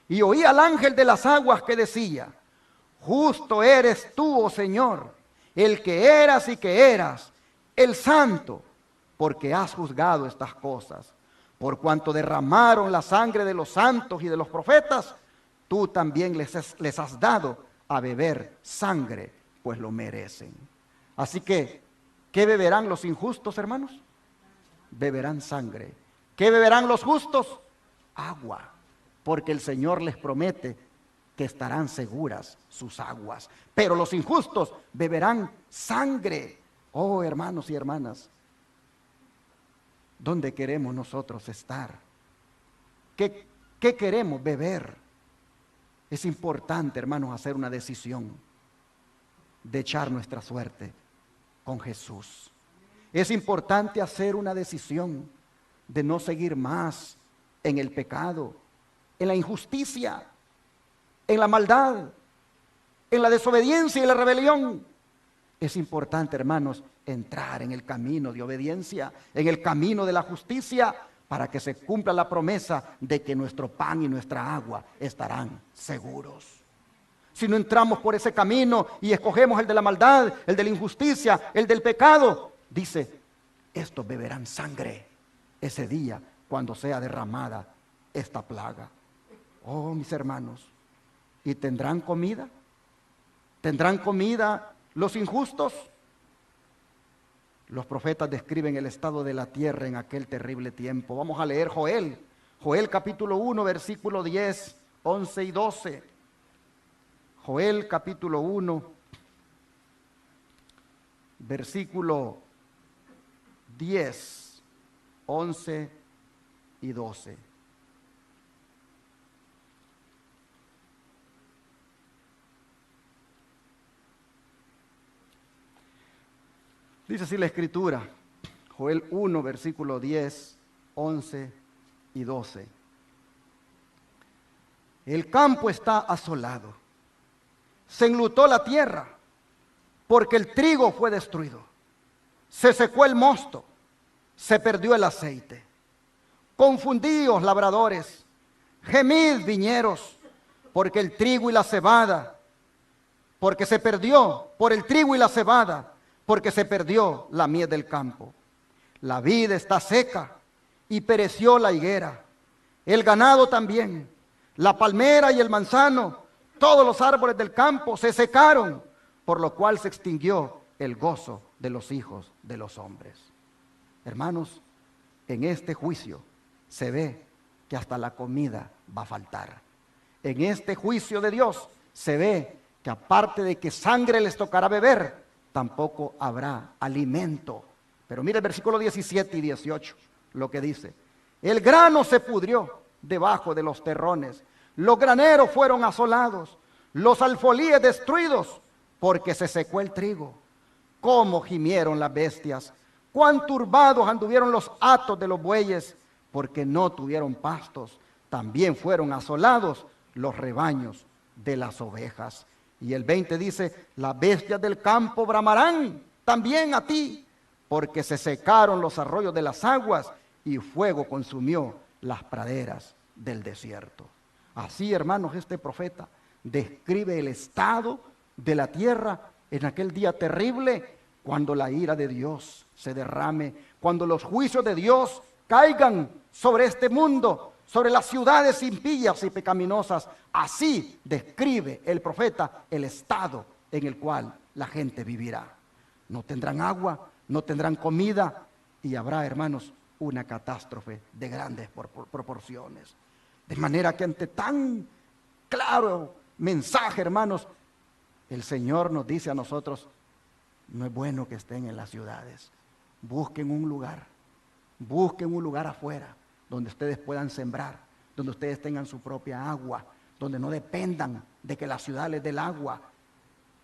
Y oí al ángel de las aguas que decía: justo eres tú, oh Señor, el que eras y que eras, el santo, porque has juzgado estas cosas. Por cuanto derramaron la sangre de los santos y de los profetas, tú también les has dado a beber sangre, pues lo merecen. Así que, ¿qué beberán los injustos, hermanos? Beberán sangre. ¿Qué beberán los justos? Agua, porque el Señor les promete que estarán seguras sus aguas. Pero los injustos beberán sangre. Oh, hermanos y hermanas, ¿dónde queremos nosotros estar? ¿Qué queremos beber? Es importante, hermanos, hacer una decisión de echar nuestra suerte con Jesús. Es importante hacer una decisión de no seguir más en el pecado, en la injusticia, en la maldad, en la desobediencia y la rebelión. Es importante, hermanos, entrar en el camino de obediencia, en el camino de la justicia, para que se cumpla la promesa de que nuestro pan y nuestra agua estarán seguros. Si no entramos por ese camino y escogemos el de la maldad, el de la injusticia, el del pecado, dice: estos beberán sangre ese día cuando sea derramada esta plaga. Oh, mis hermanos, ¿y tendrán comida? ¿Tendrán comida los injustos? Los profetas describen el estado de la tierra en aquel terrible tiempo. Vamos a leer Joel capítulo 1, versículo 10, 11 y 12. Joel capítulo 1, versículo 10, 11 y 12. Dice así la Escritura, Joel 1, versículo 10, 11 y 12. El campo está asolado, se enlutó la tierra, porque el trigo fue destruido. Se secó el mosto, se perdió el aceite. Confundíos labradores, gemid viñeros, porque el trigo y la cebada, porque se perdió por el trigo y la cebada, porque se perdió la miel del campo. La vid está seca y pereció la higuera, el ganado también, la palmera y el manzano, todos los árboles del campo se secaron, por lo cual se extinguió el gozo de los hijos de los hombres. Hermanos, en este juicio se ve que hasta la comida va a faltar. En este juicio de Dios se ve que aparte de que sangre les tocará beber, tampoco habrá alimento. Pero mire el versículo 17 y 18, lo que dice. El grano se pudrió debajo de los terrones, los graneros fueron asolados, los alfolíes destruidos, porque se secó el trigo. Cómo gimieron las bestias, cuán turbados anduvieron los hatos de los bueyes, porque no tuvieron pastos. También fueron asolados los rebaños de las ovejas. Y el 20 dice, las bestias del campo bramarán también a ti, porque se secaron los arroyos de las aguas y fuego consumió las praderas del desierto. Así, hermanos, este profeta describe el estado de la tierra en aquel día terrible, cuando la ira de Dios se derrame, cuando los juicios de Dios caigan sobre este mundo, sobre las ciudades impías y pecaminosas. Así describe el profeta el estado en el cual la gente vivirá. No tendrán agua, no tendrán comida y habrá, hermanos, una catástrofe de grandes proporciones. De manera que ante tan claro mensaje, hermanos, el Señor nos dice a nosotros, no es bueno que estén en las ciudades. Busquen un lugar afuera, donde ustedes puedan sembrar, donde ustedes tengan su propia agua, donde no dependan de que la ciudad les dé el agua.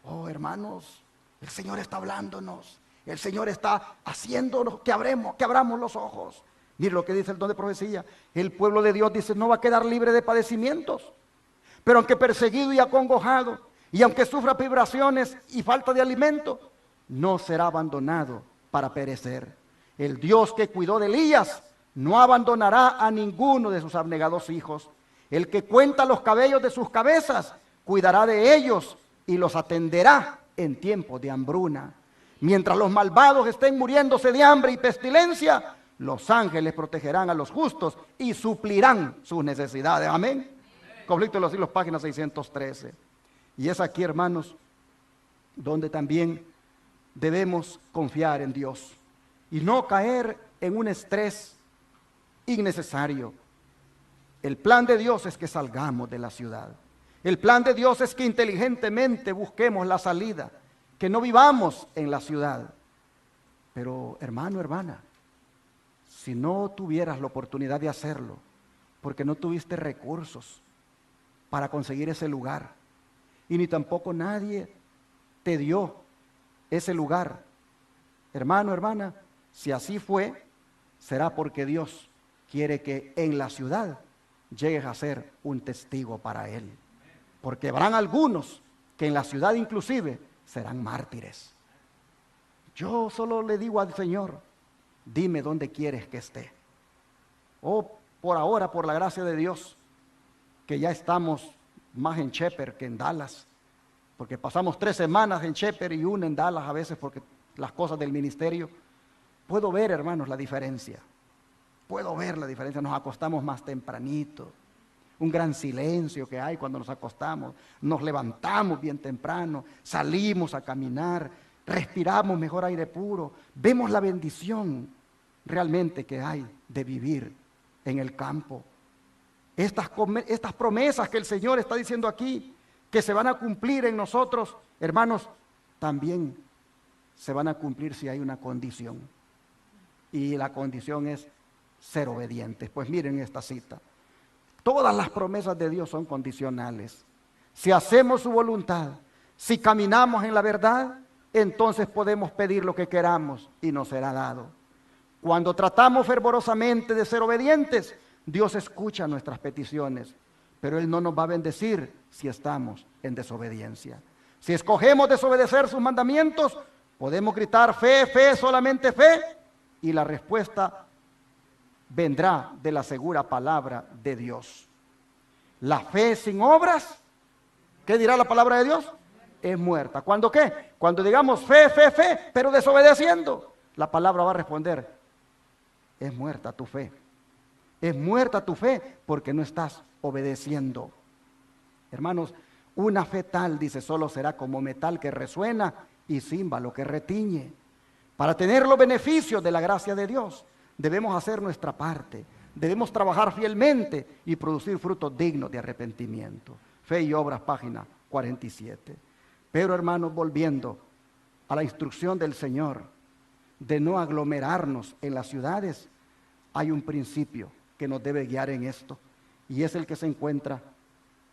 Oh, hermanos, el Señor está hablándonos, el Señor está haciéndonos que abramos los ojos. Mire lo que dice el don de profecía, el pueblo de Dios dice, no va a quedar libre de padecimientos, pero aunque perseguido y acongojado, y aunque sufra privaciones y falta de alimento, no será abandonado para perecer. El Dios que cuidó de Elías no abandonará a ninguno de sus abnegados hijos. El que cuenta los cabellos de sus cabezas, cuidará de ellos y los atenderá en tiempo de hambruna. Mientras los malvados estén muriéndose de hambre y pestilencia, los ángeles protegerán a los justos y suplirán sus necesidades. Amén. Conflicto de los siglos, página 613. Y es aquí, hermanos, donde también debemos confiar en Dios y no caer en un estrés innecesario. El plan de Dios es que salgamos de la ciudad. El plan de Dios es que inteligentemente busquemos la salida, que no vivamos en la ciudad. Pero, hermano, hermana, si no tuvieras la oportunidad de hacerlo, porque no tuviste recursos para conseguir ese lugar, y ni tampoco nadie te dio ese lugar, hermano, hermana, si así fue, será porque Dios quiere que en la ciudad llegues a ser un testigo para Él. Porque habrán algunos que en la ciudad inclusive serán mártires. Yo solo le digo al Señor, dime dónde quieres que esté. Por ahora, por la gracia de Dios, que ya estamos más en Shepherd que en Dallas, porque pasamos 3 semanas en Shepherd y una en Dallas a veces porque las cosas del ministerio. Puedo ver, hermanos, la diferencia. Puedo ver la diferencia. Nos acostamos más tempranito. Un gran silencio que hay cuando nos acostamos. Nos levantamos bien temprano. Salimos a caminar. Respiramos mejor aire puro. Vemos la bendición realmente que hay de vivir en el campo. Estas promesas que el Señor está diciendo aquí, que se van a cumplir en nosotros, hermanos, también se van a cumplir si hay una condición. Y la condición es ser obedientes. Pues miren esta cita. Todas las promesas de Dios son condicionales. Si hacemos su voluntad, si caminamos en la verdad, entonces podemos pedir lo que queramos y nos será dado. Cuando tratamos fervorosamente de ser obedientes, Dios escucha nuestras peticiones, pero Él no nos va a bendecir si estamos en desobediencia. Si escogemos desobedecer sus mandamientos, podemos gritar fe, fe, solamente fe, y la respuesta vendrá de la segura palabra de Dios. La fe sin obras, ¿qué dirá la palabra de Dios? Es muerta. ¿Cuándo qué? Cuando digamos fe, fe, fe, pero desobedeciendo, la palabra va a responder, es muerta tu fe. Es muerta tu fe porque no estás obedeciendo. Hermanos, una fe tal, dice, solo será como metal que resuena y címbalo que retiñe. Para tener los beneficios de la gracia de Dios, debemos hacer nuestra parte. Debemos trabajar fielmente y producir frutos dignos de arrepentimiento. Fe y Obras, página 47. Pero, hermanos, volviendo a la instrucción del Señor de no aglomerarnos en las ciudades, hay un principio que nos debe guiar en esto, y es el que se encuentra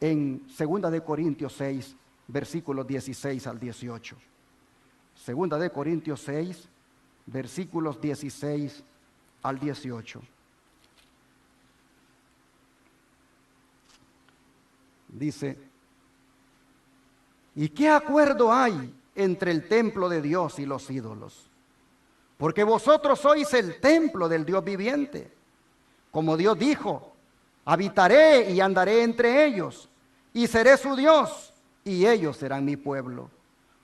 en 2 de Corintios 6, versículos 16 al 18. 2 de Corintios 6, versículos 16 al 18. Dice, ¿y qué acuerdo hay entre el templo de Dios y los ídolos? Porque vosotros sois el templo del Dios viviente. Como Dios dijo, habitaré y andaré entre ellos, y seré su Dios, y ellos serán mi pueblo.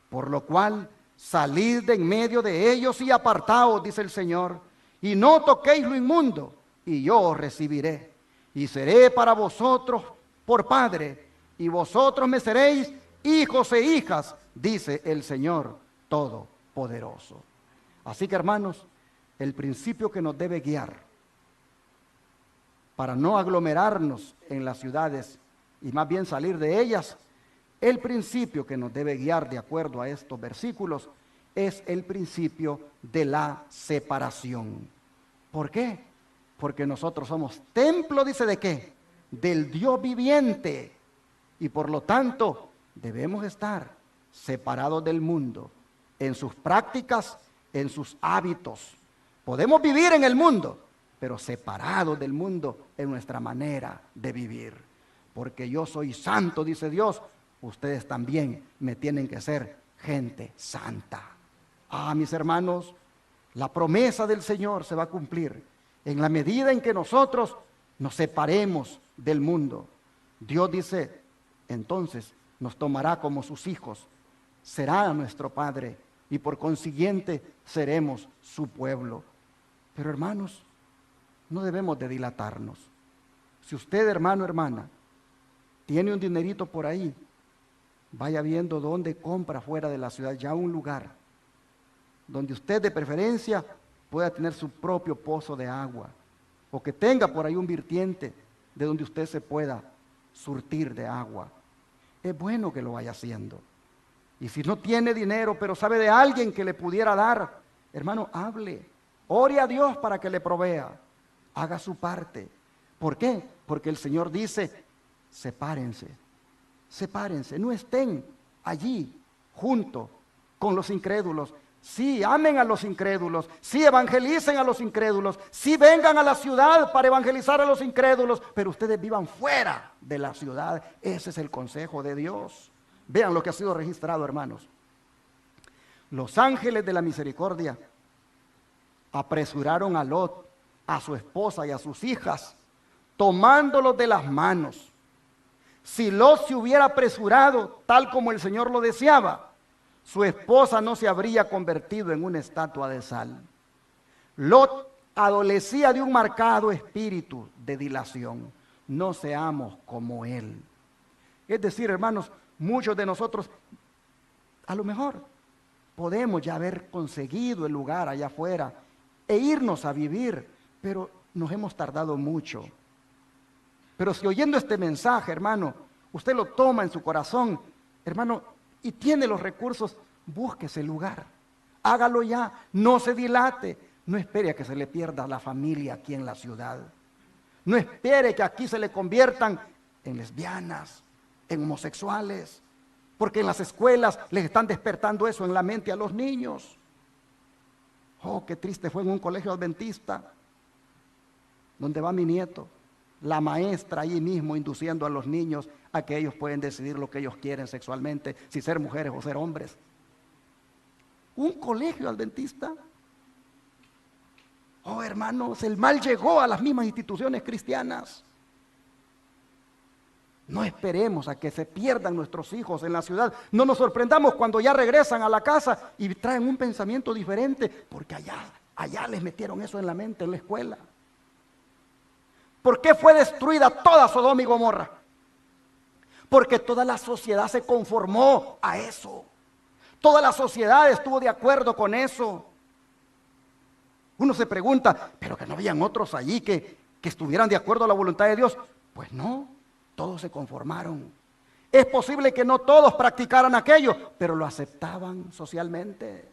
Por lo cual, salid de en medio de ellos y apartaos, dice el Señor, y no toquéis lo inmundo, y yo os recibiré, y seré para vosotros por padre, y vosotros me seréis hijos e hijas, dice el Señor Todopoderoso. Así que, hermanos, el principio que nos debe guiar para no aglomerarnos en las ciudades y más bien salir de ellas, el principio que nos debe guiar de acuerdo a estos versículos es el principio de la separación. ¿Por qué? Porque nosotros somos templo, dice, ¿de qué? Del Dios viviente, y por lo tanto debemos estar separados del mundo en sus prácticas, en sus hábitos. Podemos vivir en el mundo, pero separados del mundo en nuestra manera de vivir. Porque yo soy santo, dice Dios, ustedes también me tienen que ser gente santa. Ah, mis hermanos, la promesa del Señor se va a cumplir en la medida en que nosotros nos separemos del mundo. Dios dice, entonces nos tomará como sus hijos, será nuestro Padre y por consiguiente seremos su pueblo. Pero, hermanos, no debemos de dilatarnos. Si usted, hermano, hermana, tiene un dinerito por ahí, vaya viendo dónde compra fuera de la ciudad, ya un lugar donde usted de preferencia pueda tener su propio pozo de agua, o que tenga por ahí un vertiente de donde usted se pueda surtir de agua. Es bueno que lo vaya haciendo. Y si no tiene dinero, pero sabe de alguien que le pudiera dar, hermano, hable, ore a Dios para que le provea. Haga su parte. ¿Por qué? Porque el Señor dice, sepárense, sepárense, no estén allí junto con los incrédulos. Sí, amen a los incrédulos, sí, evangelicen a los incrédulos, sí, vengan a la ciudad para evangelizar a los incrédulos, pero ustedes vivan fuera de la ciudad. Ese es el consejo de Dios. Vean lo que ha sido registrado, hermanos. Los ángeles de la misericordia apresuraron a Lot, a su esposa y a sus hijas, tomándolos de las manos. Si Lot se hubiera apresurado tal como el Señor lo deseaba, su esposa no se habría convertido en una estatua de sal. Lot adolecía de un marcado espíritu de dilación. No seamos como él. Es decir, hermanos, muchos de nosotros, a lo mejor, podemos ya haber conseguido el lugar allá afuera e irnos a vivir, pero nos hemos tardado mucho. Pero si oyendo este mensaje, hermano, usted lo toma en su corazón, hermano, y tiene los recursos, búsquese el lugar, hágalo ya, no se dilate, no espere a que se le pierda la familia aquí en la ciudad, no espere que aquí se le conviertan en lesbianas, en homosexuales, porque en las escuelas les están despertando eso en la mente a los niños. Oh, qué triste fue en un colegio adventista, donde va mi nieto, la maestra ahí mismo induciendo a los niños a que ellos pueden decidir lo que ellos quieren sexualmente, si ser mujeres o ser hombres. Un colegio adventista. Oh, hermanos, el mal llegó a las mismas instituciones cristianas. No esperemos a que se pierdan nuestros hijos en la ciudad. No nos sorprendamos cuando ya regresan a la casa y traen un pensamiento diferente, porque allá les metieron eso en la mente, en la escuela. ¿Por qué fue destruida toda Sodoma y Gomorra? Porque toda la sociedad se conformó a eso. Toda la sociedad estuvo de acuerdo con eso. Uno se pregunta, pero que no habían otros allí que estuvieran de acuerdo a la voluntad de Dios. Pues no, todos se conformaron. Es posible que no todos practicaran aquello, pero lo aceptaban socialmente.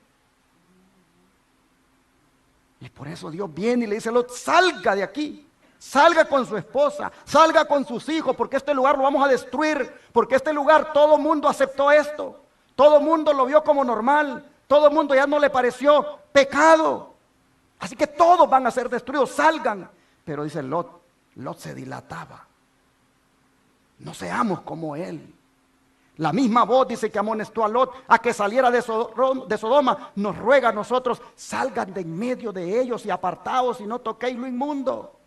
Y por eso Dios viene y le dice a Lot, salga de aquí. Salga con su esposa, salga con sus hijos, porque este lugar lo vamos a destruir, porque este lugar todo el mundo aceptó esto, todo el mundo lo vio como normal, todo el mundo ya no le pareció pecado, así que todos van a ser destruidos, salgan. Pero dice Lot se dilataba, no seamos como él. La misma voz dice que amonestó a Lot a que saliera de Sodoma, nos ruega a nosotros, salgan de en medio de ellos y apartaos y no toquéis lo inmundo.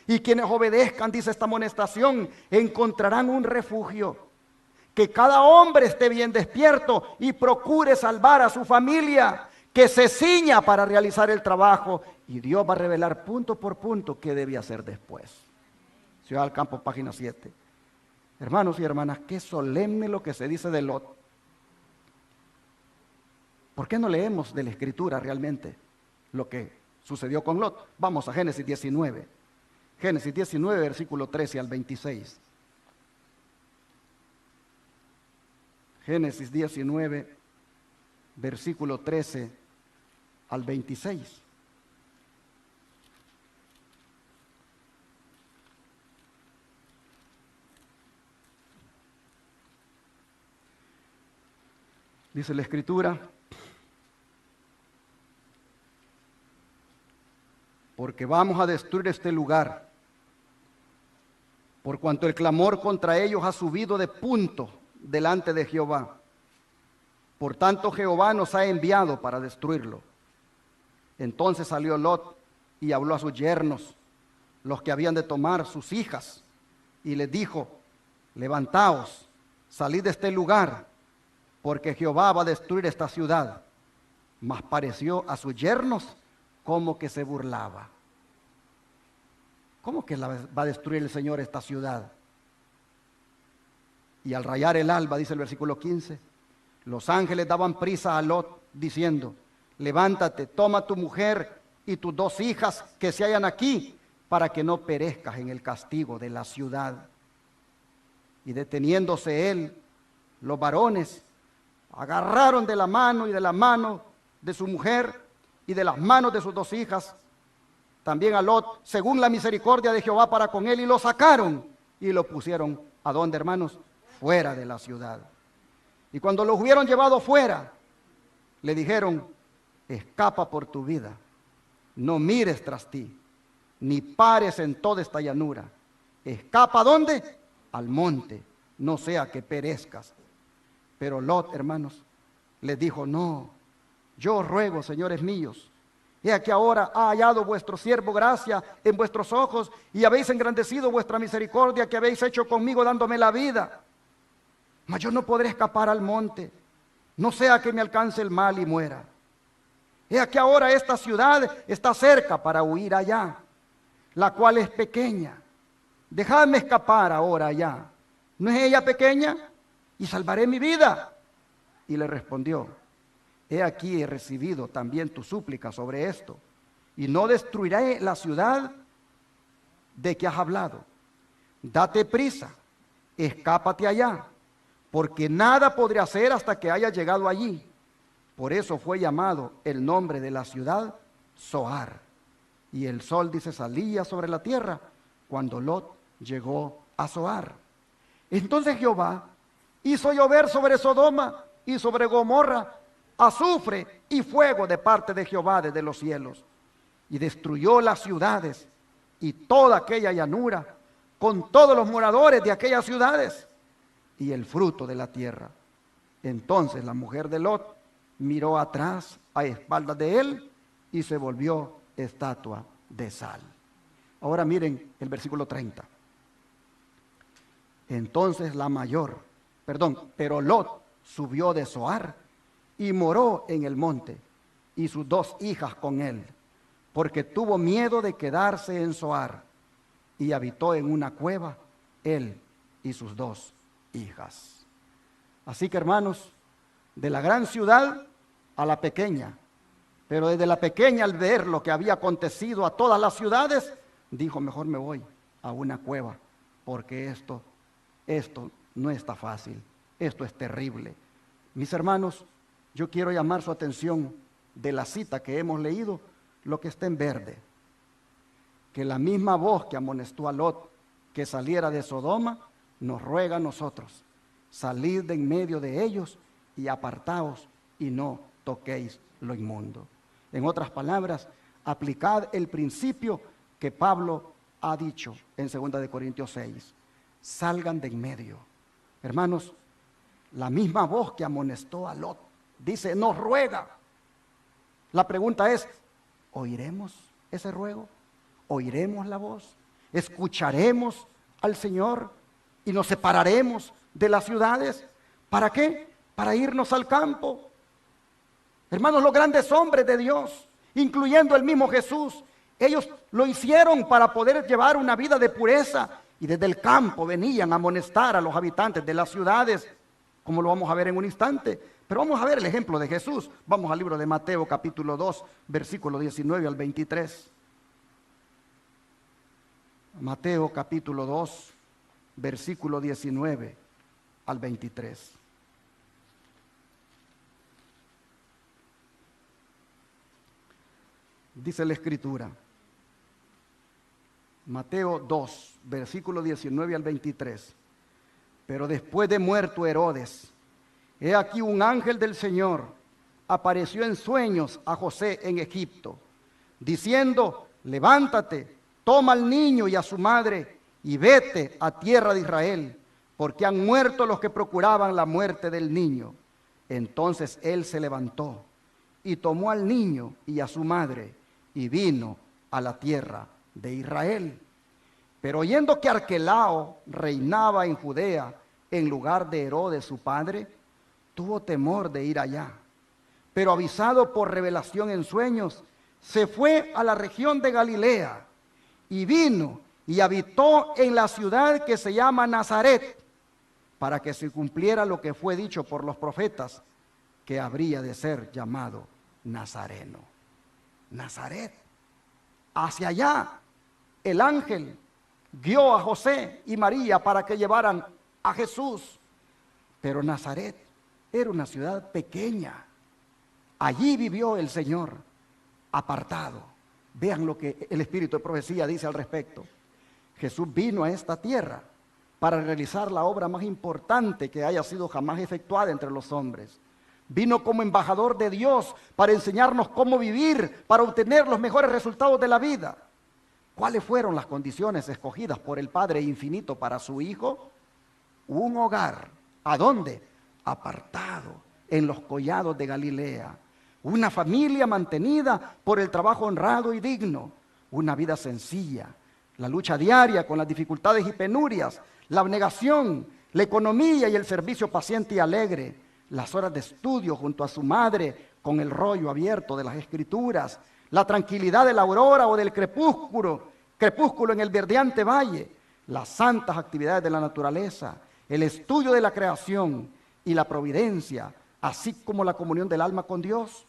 Y quienes obedezcan, dice esta amonestación, encontrarán un refugio. Que cada hombre esté bien despierto y procure salvar a su familia, que se ciña para realizar el trabajo. Y Dios va a revelar punto por punto qué debe hacer después. Ciudad del Campo, página 7. Hermanos y hermanas, qué solemne lo que se dice de Lot. ¿Por qué no leemos de la Escritura realmente lo que sucedió con Lot? Vamos a Génesis 19. Génesis 19, versículo 13 al 26. Génesis 19, versículo 13 al 26. Dice la Escritura, porque vamos a destruir este lugar, por cuanto el clamor contra ellos ha subido de punto delante de Jehová. Por tanto, Jehová nos ha enviado para destruirlo. Entonces salió Lot y habló a sus yernos, los que habían de tomar sus hijas, y les dijo, levantaos, salid de este lugar, porque Jehová va a destruir esta ciudad. Mas pareció a sus yernos como que se burlaba. ¿Cómo que va a destruir el Señor esta ciudad? Y al rayar el alba, dice el versículo 15, los ángeles daban prisa a Lot, diciendo, levántate, toma tu mujer y tus 2 hijas que se hallan aquí, para que no perezcas en el castigo de la ciudad. Y deteniéndose él, los varones agarraron de la mano y de la mano de su mujer y de las manos de sus 2 hijas, también a Lot, según la misericordia de Jehová para con él, y lo sacaron y lo pusieron, ¿a dónde, hermanos? Fuera de la ciudad. Y cuando los hubieron llevado fuera, le dijeron, escapa por tu vida, no mires tras ti, ni pares en toda esta llanura. Escapa, ¿a dónde? Al monte, no sea que perezcas. Pero Lot, hermanos, les dijo, no, yo os ruego, señores míos, he aquí ahora ha hallado vuestro siervo gracia en vuestros ojos, y habéis engrandecido vuestra misericordia que habéis hecho conmigo dándome la vida. Mas yo no podré escapar al monte, no sea que me alcance el mal y muera. He aquí ahora esta ciudad está cerca para huir allá, la cual es pequeña. Dejadme escapar ahora allá. ¿No es ella pequeña? Y salvaré mi vida. Y le respondió, he aquí he recibido también tu súplica sobre esto, y no destruiré la ciudad de que has hablado. Date prisa, escápate allá, porque nada podré hacer hasta que haya llegado allí. Por eso fue llamado el nombre de la ciudad Zoar. Y el sol, dice, salía sobre la tierra cuando Lot llegó a Zoar. Entonces Jehová hizo llover sobre Sodoma y sobre Gomorra azufre y fuego de parte de Jehová desde los cielos, y destruyó las ciudades y toda aquella llanura, con todos los moradores de aquellas ciudades y el fruto de la tierra. Entonces la mujer de Lot miró atrás a espaldas de él y se volvió estatua de sal. Ahora miren el versículo 30. Entonces pero Lot subió de Zoar y moró en el monte, y sus 2 hijas con él, porque tuvo miedo de quedarse en Zoar, y habitó en una cueva él y sus 2 hijas. Así que, hermanos, de la gran ciudad a la pequeña, pero desde la pequeña, al ver lo que había acontecido a todas las ciudades, dijo: mejor me voy a una cueva, porque esto no está fácil, esto es terrible. Mis hermanos, yo quiero llamar su atención de la cita que hemos leído, lo que está en verde, que la misma voz que amonestó a Lot que saliera de Sodoma, nos ruega a nosotros: salid de en medio de ellos y apartaos y no toquéis lo inmundo. En otras palabras, aplicad el principio que Pablo ha dicho en 2 Corintios 6, salgan de en medio. Hermanos, la misma voz que amonestó a Lot, dice, nos ruega. La pregunta es, ¿oiremos ese ruego? ¿Oiremos la voz? ¿Escucharemos al Señor y nos separaremos de las ciudades? ¿Para qué? Para irnos al campo. Hermanos, los grandes hombres de Dios, incluyendo el mismo Jesús, ellos lo hicieron para poder llevar una vida de pureza, y desde el campo venían a amonestar a los habitantes de las ciudades, como lo vamos a ver en un instante. Pero vamos a ver el ejemplo de Jesús. Vamos al libro de Mateo capítulo 2, versículo 19 al 23. Mateo capítulo 2, versículo 19 al 23. Dice la Escritura, Mateo 2, versículo 19 al 23. Pero después de muerto Herodes, he aquí un ángel del Señor apareció en sueños a José en Egipto, diciendo, levántate, toma al niño y a su madre y vete a tierra de Israel, porque han muerto los que procuraban la muerte del niño. Entonces él se levantó y tomó al niño y a su madre y vino a la tierra de Israel. Pero oyendo que Arquelao reinaba en Judea en lugar de Herodes su padre, tuvo temor de ir allá. Pero avisado por revelación en sueños, se fue a la región de Galilea y vino y habitó en la ciudad que se llama Nazaret, para que se cumpliera lo que fue dicho por los profetas, que habría de ser llamado Nazareno. Nazaret. Hacia allá el ángel guió a José y María para que llevaran a Jesús. Pero Nazaret era una ciudad pequeña. Allí vivió el Señor, apartado. Vean lo que el Espíritu de Profecía dice al respecto. Jesús vino a esta tierra para realizar la obra más importante que haya sido jamás efectuada entre los hombres. Vino como embajador de Dios para enseñarnos cómo vivir, para obtener los mejores resultados de la vida. ¿Cuáles fueron las condiciones escogidas por el Padre Infinito para su Hijo? Un hogar. ¿A dónde? Apartado, en los collados de Galilea. Una familia mantenida por el trabajo honrado y digno. Una vida sencilla. La lucha diaria con las dificultades y penurias. La abnegación, la economía y el servicio paciente y alegre. Las horas de estudio junto a su madre con el rollo abierto de las Escrituras. La tranquilidad de la aurora o del crepúsculo en el verdeante valle. Las santas actividades de la naturaleza. El estudio de la creación y la providencia, así como la comunión del alma con Dios.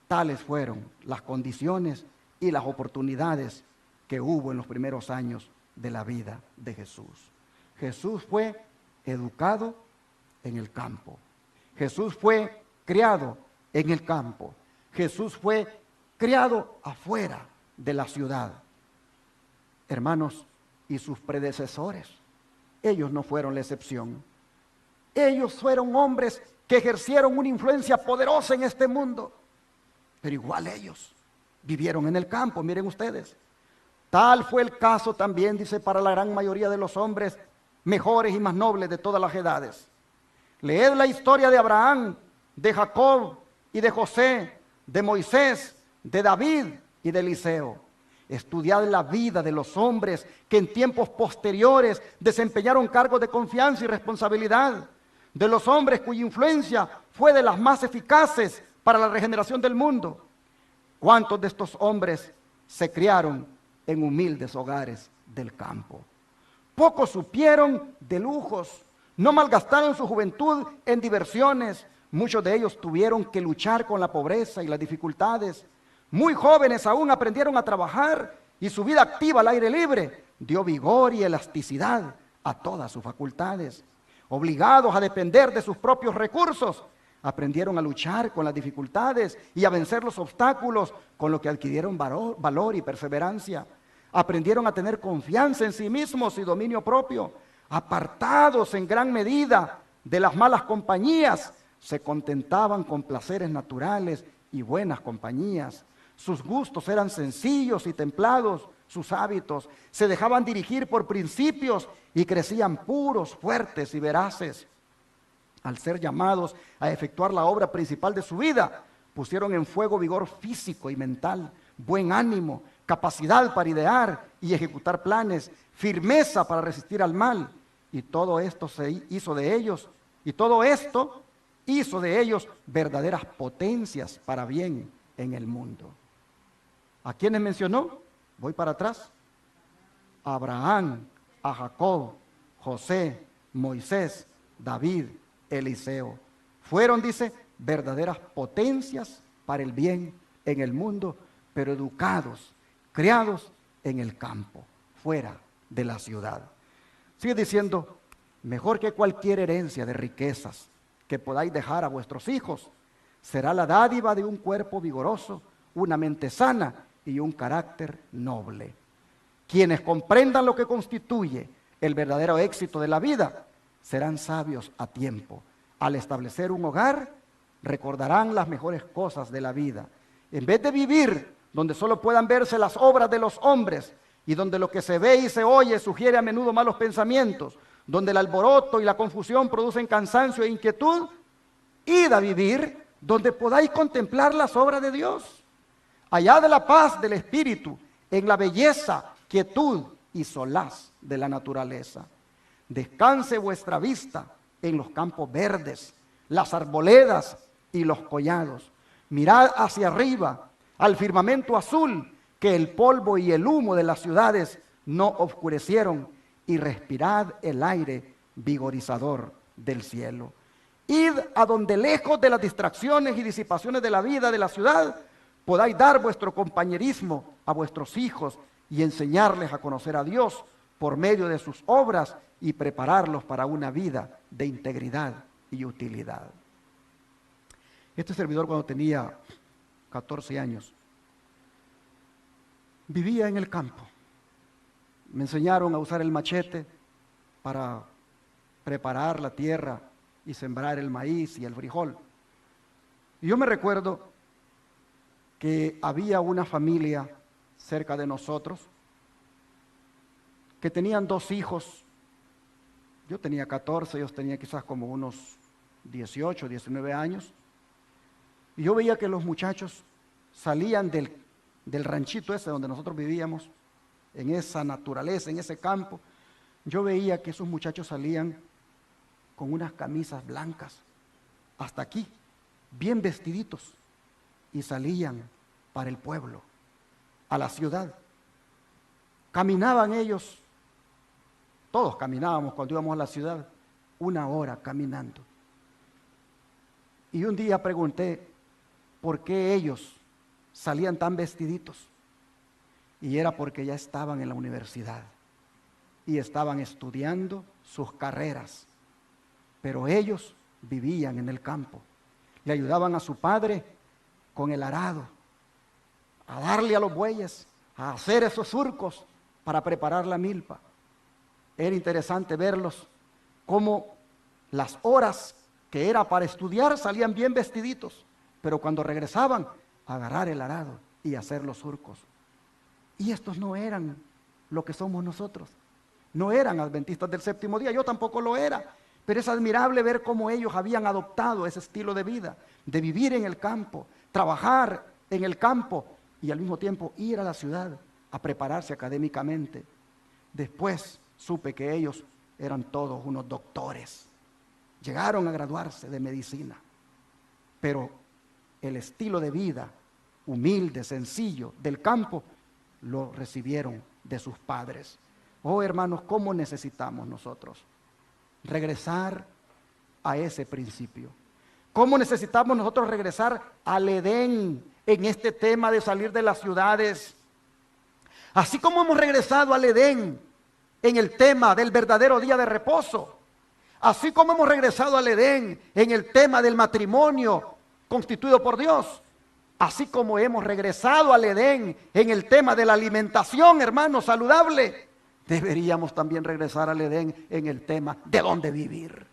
Tales fueron las condiciones y las oportunidades que hubo en los primeros años de la vida de Jesús. Jesús fue educado en el campo. Jesús fue criado en el campo. Jesús fue criado afuera de la ciudad. Hermanos, y sus predecesores, ellos no fueron la excepción. Ellos fueron hombres que ejercieron una influencia poderosa en este mundo. Pero igual ellos vivieron en el campo, miren ustedes. Tal fue el caso también, dice, para la gran mayoría de los hombres mejores y más nobles de todas las edades. Leed la historia de Abraham, de Jacob y de José, de Moisés, de David y de Eliseo. Estudiad la vida de los hombres que en tiempos posteriores desempeñaron cargos de confianza y responsabilidad, de los hombres cuya influencia fue de las más eficaces para la regeneración del mundo. ¿Cuántos de estos hombres se criaron en humildes hogares del campo? Pocos supieron de lujos, no malgastaron su juventud en diversiones. Muchos de ellos tuvieron que luchar con la pobreza y las dificultades. Muy jóvenes aún aprendieron a trabajar y su vida activa al aire libre dio vigor y elasticidad a todas sus facultades. Obligados a depender de sus propios recursos, aprendieron a luchar con las dificultades y a vencer los obstáculos, con lo que adquirieron valor y perseverancia. Aprendieron a tener confianza en sí mismos y dominio propio. Apartados en gran medida de las malas compañías, se contentaban con placeres naturales y buenas compañías. Sus gustos eran sencillos y templados, sus hábitos se dejaban dirigir por principios y crecían puros, fuertes y veraces. Al ser llamados a efectuar la obra principal de su vida, pusieron en fuego vigor físico y mental, buen ánimo, capacidad para idear y ejecutar planes, firmeza para resistir al mal. Y todo esto hizo de ellos verdaderas potencias para bien en el mundo. ¿A quiénes mencionó? Voy para atrás. A Abraham, a Jacob, José, Moisés, David, Eliseo. Fueron, dice, verdaderas potencias para el bien en el mundo, pero educados, criados en el campo, fuera de la ciudad. Sigue diciendo, mejor que cualquier herencia de riquezas que podáis dejar a vuestros hijos, será la dádiva de un cuerpo vigoroso, una mente sana y un carácter noble. Quienes comprendan lo que constituye el verdadero éxito de la vida, serán sabios a tiempo. Al establecer un hogar, recordarán las mejores cosas de la vida. En vez de vivir donde solo puedan verse las obras de los hombres y donde lo que se ve y se oye sugiere a menudo malos pensamientos, donde el alboroto y la confusión producen cansancio e inquietud, id a vivir donde podáis contemplar las obras de Dios. Allá de la paz del espíritu, en la belleza, quietud y solaz de la naturaleza. Descanse vuestra vista en los campos verdes, las arboledas y los collados. Mirad hacia arriba, al firmamento azul, que el polvo y el humo de las ciudades no oscurecieron, y respirad el aire vigorizador del cielo. Id a donde, lejos de las distracciones y disipaciones de la vida de la ciudad, podáis dar vuestro compañerismo a vuestros hijos y enseñarles a conocer a Dios por medio de sus obras y prepararlos para una vida de integridad y utilidad. Este servidor, cuando tenía 14 años, vivía en el campo. Me enseñaron a usar el machete para preparar la tierra y sembrar el maíz y el frijol. Y yo me recuerdo que había una familia cerca de nosotros que tenían 2 hijos. Yo tenía 14, ellos tenían quizás como unos 18, 19 años. Y yo veía que los muchachos salían del ranchito ese donde nosotros vivíamos, en esa naturaleza, en ese campo. Yo veía que esos muchachos salían con unas camisas blancas, hasta aquí, bien vestiditos, y salían para el pueblo, a la ciudad. Caminaban ellos, todos caminábamos cuando íbamos a la ciudad, 1 hora caminando. Y un día pregunté, ¿por qué ellos salían tan vestiditos? Y era porque ya estaban en la universidad y estaban estudiando sus carreras, pero ellos vivían en el campo, le ayudaban a su padre con el arado, a darle a los bueyes, a hacer esos surcos para preparar la milpa. Era interesante verlos, cómo las horas que era para estudiar salían bien vestiditos, pero cuando regresaban, agarrar el arado y hacer los surcos. Y estos no eran lo que somos nosotros. No eran adventistas del séptimo día, yo tampoco lo era. Pero es admirable ver cómo ellos habían adoptado ese estilo de vida, de vivir en el campo, trabajar en el campo y al mismo tiempo ir a la ciudad a prepararse académicamente. Después supe que ellos eran todos unos doctores. Llegaron a graduarse de medicina. Pero el estilo de vida humilde, sencillo, del campo, lo recibieron de sus padres. Oh, hermanos, ¿cómo necesitamos nosotros regresar a ese principio? ¿Cómo necesitamos nosotros regresar al Edén en este tema de salir de las ciudades? Así como hemos regresado al Edén en el tema del verdadero día de reposo, así como hemos regresado al Edén en el tema del matrimonio constituido por Dios, así como hemos regresado al Edén en el tema de la alimentación, hermanos, saludable, deberíamos también regresar al Edén en el tema de dónde vivir.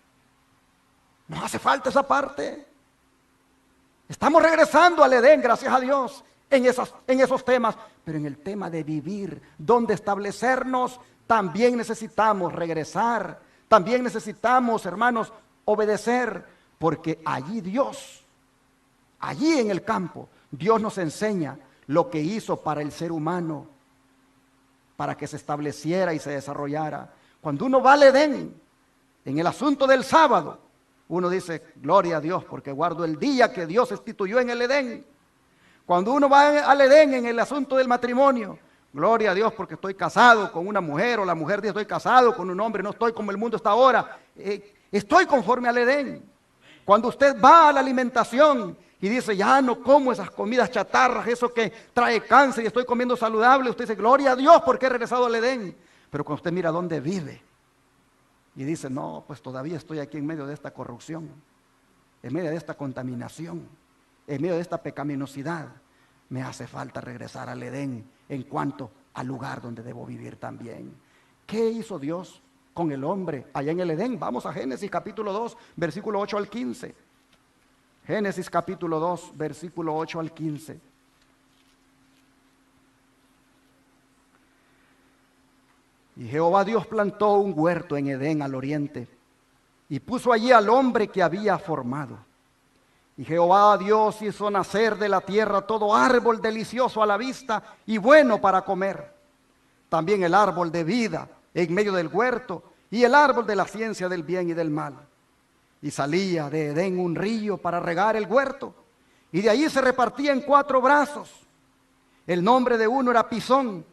Nos hace falta esa parte. Estamos regresando al Edén, gracias a Dios, en esos temas, pero en el tema de vivir, dónde establecernos, también necesitamos regresar. También necesitamos, hermanos, obedecer, porque allí Dios, allí en el campo, Dios nos enseña lo que hizo para el ser humano, para que se estableciera y se desarrollara. Cuando uno va al Edén, en el asunto del sábado, uno dice, gloria a Dios, porque guardo el día que Dios instituyó en el Edén. Cuando uno va al Edén en el asunto del matrimonio, gloria a Dios, porque estoy casado con una mujer, o la mujer dice, estoy casado con un hombre, no estoy como el mundo está ahora, estoy conforme al Edén. Cuando usted va a la alimentación y dice, ya no como esas comidas chatarras, eso que trae cáncer y estoy comiendo saludable, usted dice, gloria a Dios porque he regresado al Edén. Pero cuando usted mira dónde vive y dice, no, pues todavía estoy aquí en medio de esta corrupción, en medio de esta contaminación, en medio de esta pecaminosidad, me hace falta regresar al Edén en cuanto al lugar donde debo vivir también. ¿Qué hizo Dios con el hombre allá en el Edén? Vamos a Génesis capítulo 2, versículo 8 al 15. Génesis capítulo 2, versículo 8 al 15. Y Jehová Dios plantó un huerto en Edén al oriente, y puso allí al hombre que había formado. Y Jehová Dios hizo nacer de la tierra todo árbol delicioso a la vista y bueno para comer. También el árbol de vida en medio del huerto y el árbol de la ciencia del bien y del mal. Y salía de Edén un río para regar el huerto, y de allí se repartía en 4 brazos. El nombre de uno era Pisón.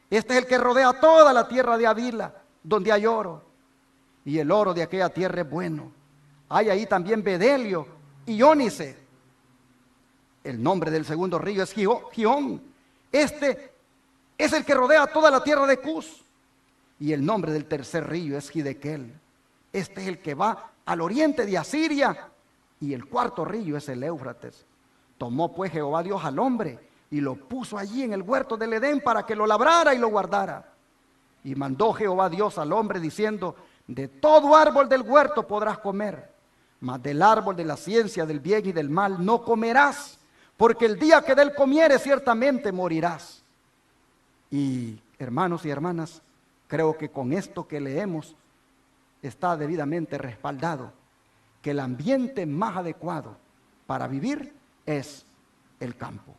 Este es el que rodea toda la tierra de Avila, donde hay oro. Y el oro de aquella tierra es bueno. Hay ahí también bedelio y ónice. El nombre del segundo río es Gihón. Este es el que rodea toda la tierra de Cus. Y el nombre del tercer río es Gidequel. Este es el que va al oriente de Asiria. Y el cuarto río es el Éufrates. Tomó pues Jehová Dios al hombre y lo puso allí en el huerto del Edén para que lo labrara y lo guardara. Y mandó Jehová Dios al hombre diciendo, de todo árbol del huerto podrás comer, mas del árbol de la ciencia del bien y del mal no comerás, porque el día que de él comieres ciertamente morirás. Y hermanos y hermanas, creo que con esto que leemos está debidamente respaldado que el ambiente más adecuado para vivir es el campo,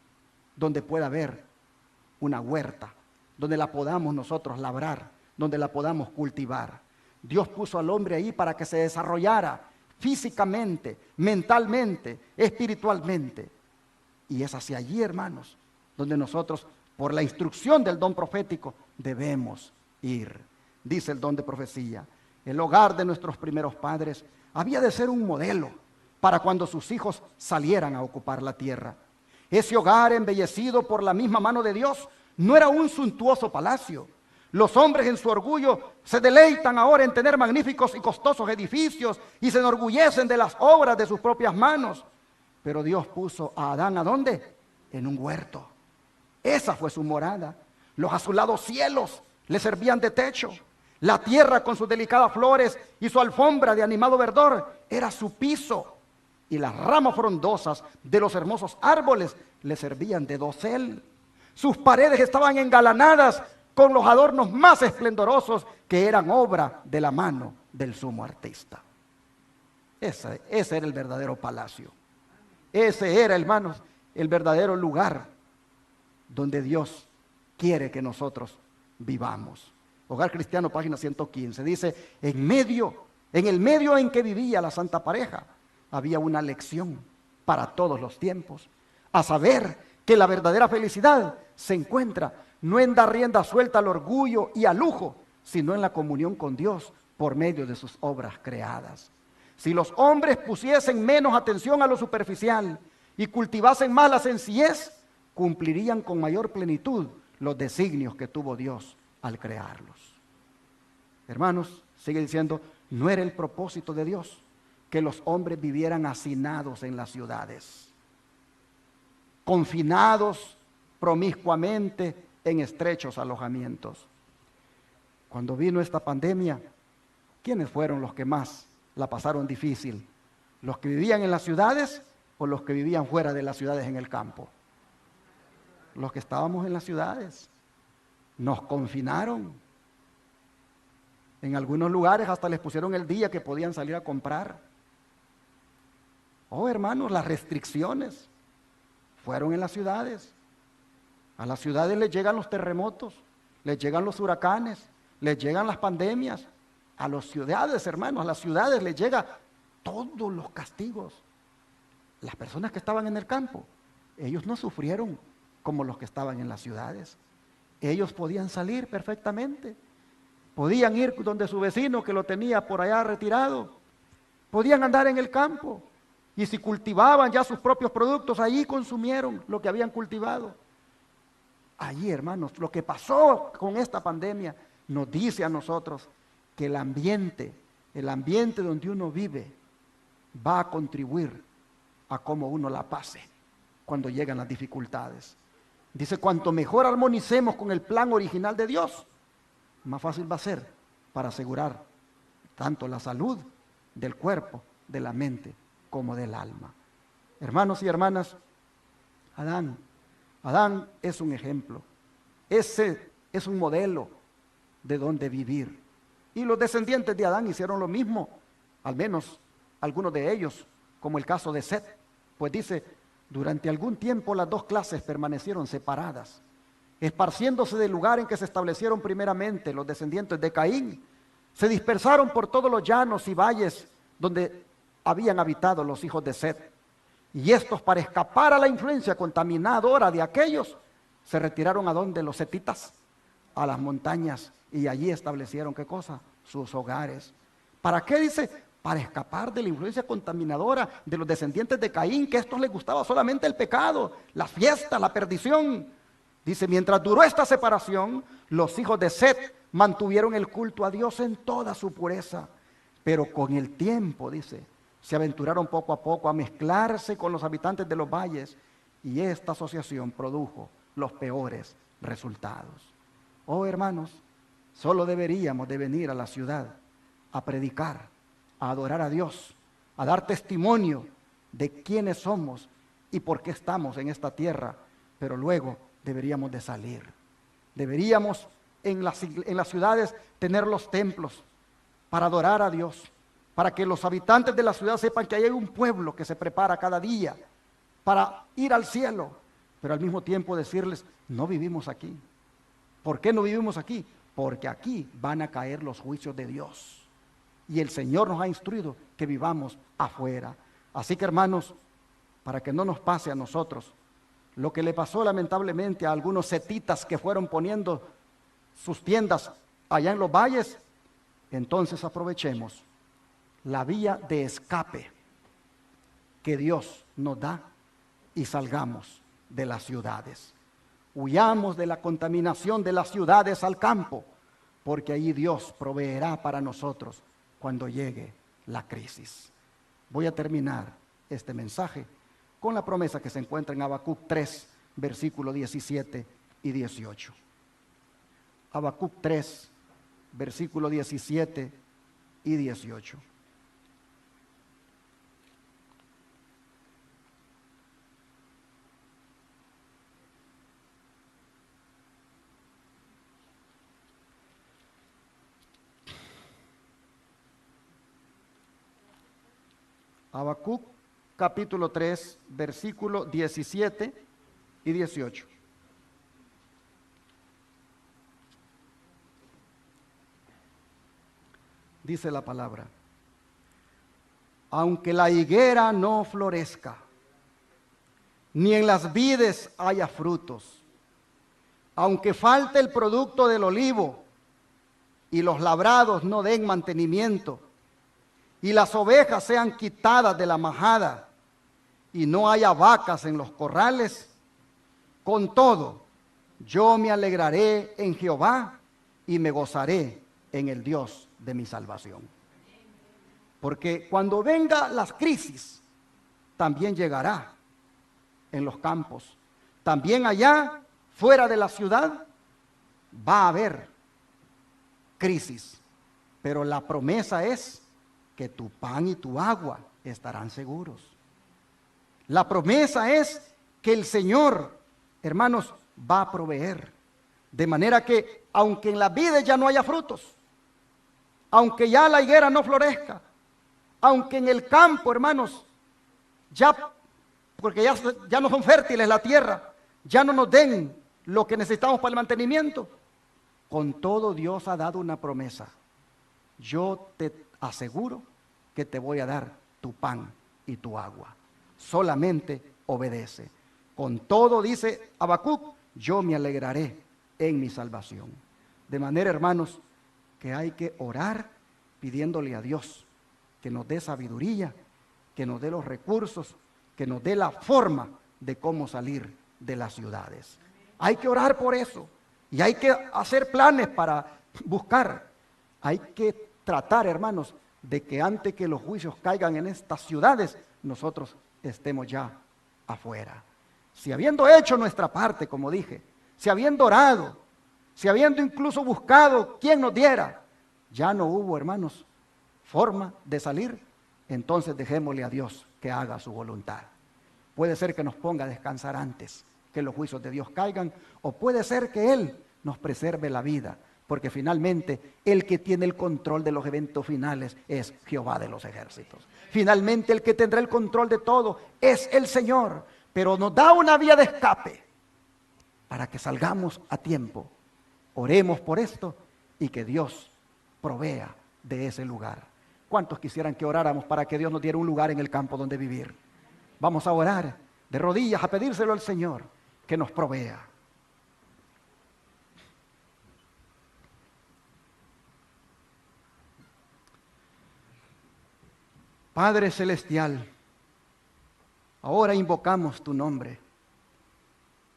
donde pueda haber una huerta, donde la podamos nosotros labrar, donde la podamos cultivar. Dios puso al hombre ahí para que se desarrollara físicamente, mentalmente, espiritualmente. Y es hacia allí, hermanos, donde nosotros, por la instrucción del don profético, debemos ir. Dice el don de profecía, el hogar de nuestros primeros padres había de ser un modelo para cuando sus hijos salieran a ocupar la tierra. Ese hogar embellecido por la misma mano de Dios no era un suntuoso palacio. Los hombres en su orgullo se deleitan ahora en tener magníficos y costosos edificios y se enorgullecen de las obras de sus propias manos. Pero Dios puso a Adán, ¿a dónde? En un huerto. Esa fue su morada. Los azulados cielos le servían de techo. La tierra con sus delicadas flores y su alfombra de animado verdor era su piso. Y las ramas frondosas de los hermosos árboles le servían de dosel. Sus paredes estaban engalanadas con los adornos más esplendorosos que eran obra de la mano del sumo artista. Ese era el verdadero palacio. Ese era, hermanos, el verdadero lugar donde Dios quiere que nosotros vivamos. Hogar Cristiano, página 115, dice, en el medio en que vivía la santa pareja, había una lección para todos los tiempos, a saber que la verdadera felicidad se encuentra no en dar rienda suelta al orgullo y al lujo, sino en la comunión con Dios por medio de sus obras creadas. Si los hombres pusiesen menos atención a lo superficial y cultivasen más la sencillez, cumplirían con mayor plenitud los designios que tuvo Dios al crearlos. Hermanos, sigue diciendo, no era el propósito de Dios que los hombres vivieran hacinados en las ciudades, confinados promiscuamente en estrechos alojamientos. Cuando vino esta pandemia, ¿quiénes fueron los que más la pasaron difícil? ¿Los que vivían en las ciudades o los que vivían fuera de las ciudades en el campo? Los que estábamos en las ciudades. Nos confinaron. En algunos lugares hasta les pusieron el día que podían salir a comprar. Oh, hermanos, las restricciones fueron en las ciudades. A las ciudades les llegan los terremotos, les llegan los huracanes, les llegan las pandemias. A las ciudades, hermanos, a las ciudades les llega todos los castigos. Las personas que estaban en el campo, ellos no sufrieron como los que estaban en las ciudades. Ellos podían salir perfectamente. Podían ir donde su vecino que lo tenía por allá retirado. Podían andar en el campo. Y si cultivaban ya sus propios productos, allí consumieron lo que habían cultivado. Allí, hermanos, lo que pasó con esta pandemia nos dice a nosotros que el ambiente donde uno vive va a contribuir a cómo uno la pase cuando llegan las dificultades. Dice, cuanto mejor armonicemos con el plan original de Dios, más fácil va a ser para asegurar tanto la salud del cuerpo, de la mente, como del alma. Hermanos y hermanas, Adán es un ejemplo. Ese es un modelo de dónde vivir. Y los descendientes de Adán hicieron lo mismo, al menos algunos de ellos, como el caso de Set. Pues dice, durante algún tiempo las dos clases permanecieron separadas, esparciéndose del lugar en que se establecieron primeramente los descendientes de Caín. Se dispersaron por todos los llanos y valles donde habían habitado los hijos de Set. Y estos, para escapar a la influencia contaminadora de aquellos, se retiraron a donde los setitas, a las montañas, y allí establecieron, ¿qué cosa? Sus hogares. ¿Para qué? Dice, para escapar de la influencia contaminadora de los descendientes de Caín, que a estos les gustaba solamente el pecado, las fiestas, la perdición. Dice, mientras duró esta separación, los hijos de Set mantuvieron el culto a Dios en toda su pureza. Pero con el tiempo, dice, se aventuraron poco a poco a mezclarse con los habitantes de los valles, y esta asociación produjo los peores resultados. Oh, hermanos, solo deberíamos de venir a la ciudad a predicar, a adorar a Dios, a dar testimonio de quiénes somos y por qué estamos en esta tierra, pero luego deberíamos de salir. Deberíamos en las ciudades tener los templos para adorar a Dios, para que los habitantes de la ciudad sepan que hay un pueblo que se prepara cada día para ir al cielo, pero al mismo tiempo decirles, no vivimos aquí. ¿Por qué no vivimos aquí? Porque aquí van a caer los juicios de Dios. Y el Señor nos ha instruido que vivamos afuera. Así que, hermanos, para que no nos pase a nosotros lo que le pasó lamentablemente a algunos setitas que fueron poniendo sus tiendas allá en los valles, entonces aprovechemos la vía de escape que Dios nos da y salgamos de las ciudades. Huyamos de la contaminación de las ciudades al campo, porque allí Dios proveerá para nosotros cuando llegue la crisis. Voy a terminar este mensaje con la promesa que se encuentra en Habacuc 3, versículos 17 y 18. Habacuc 3, versículos 17 y 18. Habacuc capítulo 3, versículos 17 y 18. Dice la palabra: aunque la higuera no florezca, ni en las vides haya frutos, aunque falte el producto del olivo, y los labrados no den mantenimiento, y las ovejas sean quitadas de la majada, y no haya vacas en los corrales, con todo, yo me alegraré en Jehová, y me gozaré en el Dios de mi salvación. Porque cuando venga las crisis, también llegará en los campos. También allá, fuera de la ciudad, va a haber crisis. Pero la promesa es que tu pan y tu agua estarán seguros. La promesa es que el Señor, hermanos, va a proveer. De manera que, aunque en la vida ya no haya frutos, aunque ya la higuera no florezca, aunque en el campo, hermanos, porque ya no son fértiles la tierra, ya no nos den lo que necesitamos para el mantenimiento, con todo Dios ha dado una promesa. Yo te aseguro que te voy a dar tu pan y tu agua. Solamente obedece. Con todo, dice Habacuc, yo me alegraré en mi salvación. De manera, hermanos, que hay que orar pidiéndole a Dios que nos dé sabiduría, que nos dé los recursos, que nos dé la forma de cómo salir de las ciudades. Hay que orar por eso y hay que hacer planes para buscar. Hay que tratar, hermanos, de que antes que los juicios caigan en estas ciudades, nosotros estemos ya afuera. Si habiendo hecho nuestra parte, como dije, si habiendo orado, si habiendo incluso buscado quien nos diera, ya no hubo, hermanos, forma de salir, entonces dejémosle a Dios que haga su voluntad. Puede ser que nos ponga a descansar antes que los juicios de Dios caigan, o puede ser que Él nos preserve la vida, porque finalmente el que tiene el control de los eventos finales es Jehová de los ejércitos. Finalmente el que tendrá el control de todo es el Señor, pero nos da una vía de escape para que salgamos a tiempo. Oremos por esto y que Dios provea de ese lugar. ¿Cuántos quisieran que oráramos para que Dios nos diera un lugar en el campo donde vivir? Vamos a orar de rodillas a pedírselo al Señor que nos provea. Padre Celestial, ahora invocamos tu nombre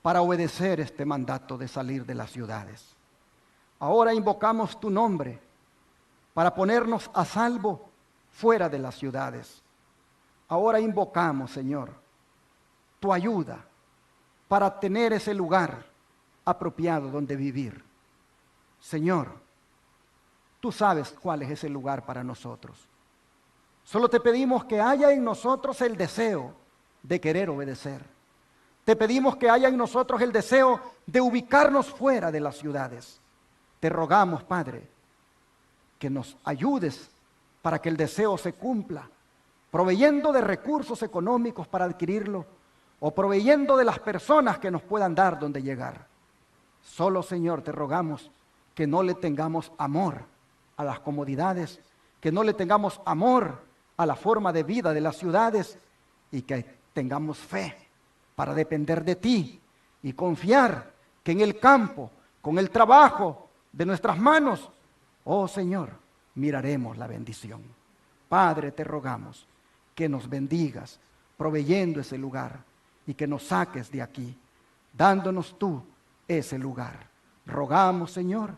para obedecer este mandato de salir de las ciudades. Ahora invocamos tu nombre para ponernos a salvo fuera de las ciudades. Ahora invocamos, Señor, tu ayuda para tener ese lugar apropiado donde vivir. Señor, tú sabes cuál es ese lugar para nosotros. Solo te pedimos que haya en nosotros el deseo de querer obedecer. Te pedimos que haya en nosotros el deseo de ubicarnos fuera de las ciudades. Te rogamos, Padre, que nos ayudes para que el deseo se cumpla, proveyendo de recursos económicos para adquirirlo, o proveyendo de las personas que nos puedan dar donde llegar. Solo, Señor, te rogamos que no le tengamos amor a las comodidades, que no le tengamos amor a la forma de vida de las ciudades, y que tengamos fe para depender de ti y confiar que en el campo, con el trabajo de nuestras manos, oh Señor, miraremos la bendición. Padre, te rogamos que nos bendigas proveyendo ese lugar y que nos saques de aquí, dándonos tú ese lugar. Rogamos, Señor,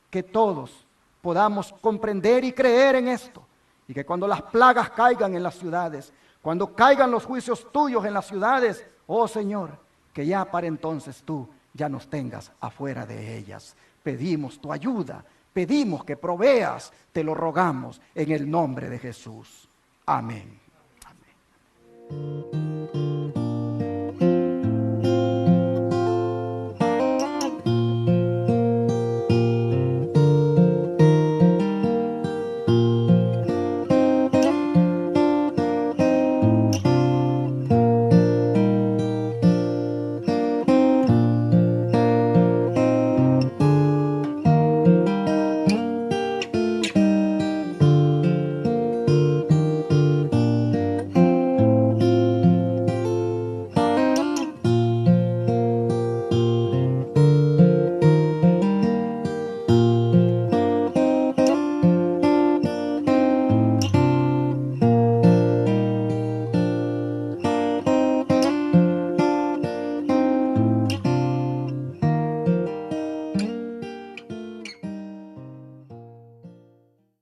que todos podamos comprender y creer en esto, y que cuando las plagas caigan en las ciudades, cuando caigan los juicios tuyos en las ciudades, oh Señor, que ya para entonces tú ya nos tengas afuera de ellas. Pedimos tu ayuda pedimos que proveas, te lo rogamos en el nombre de Jesús. Amén. Amén.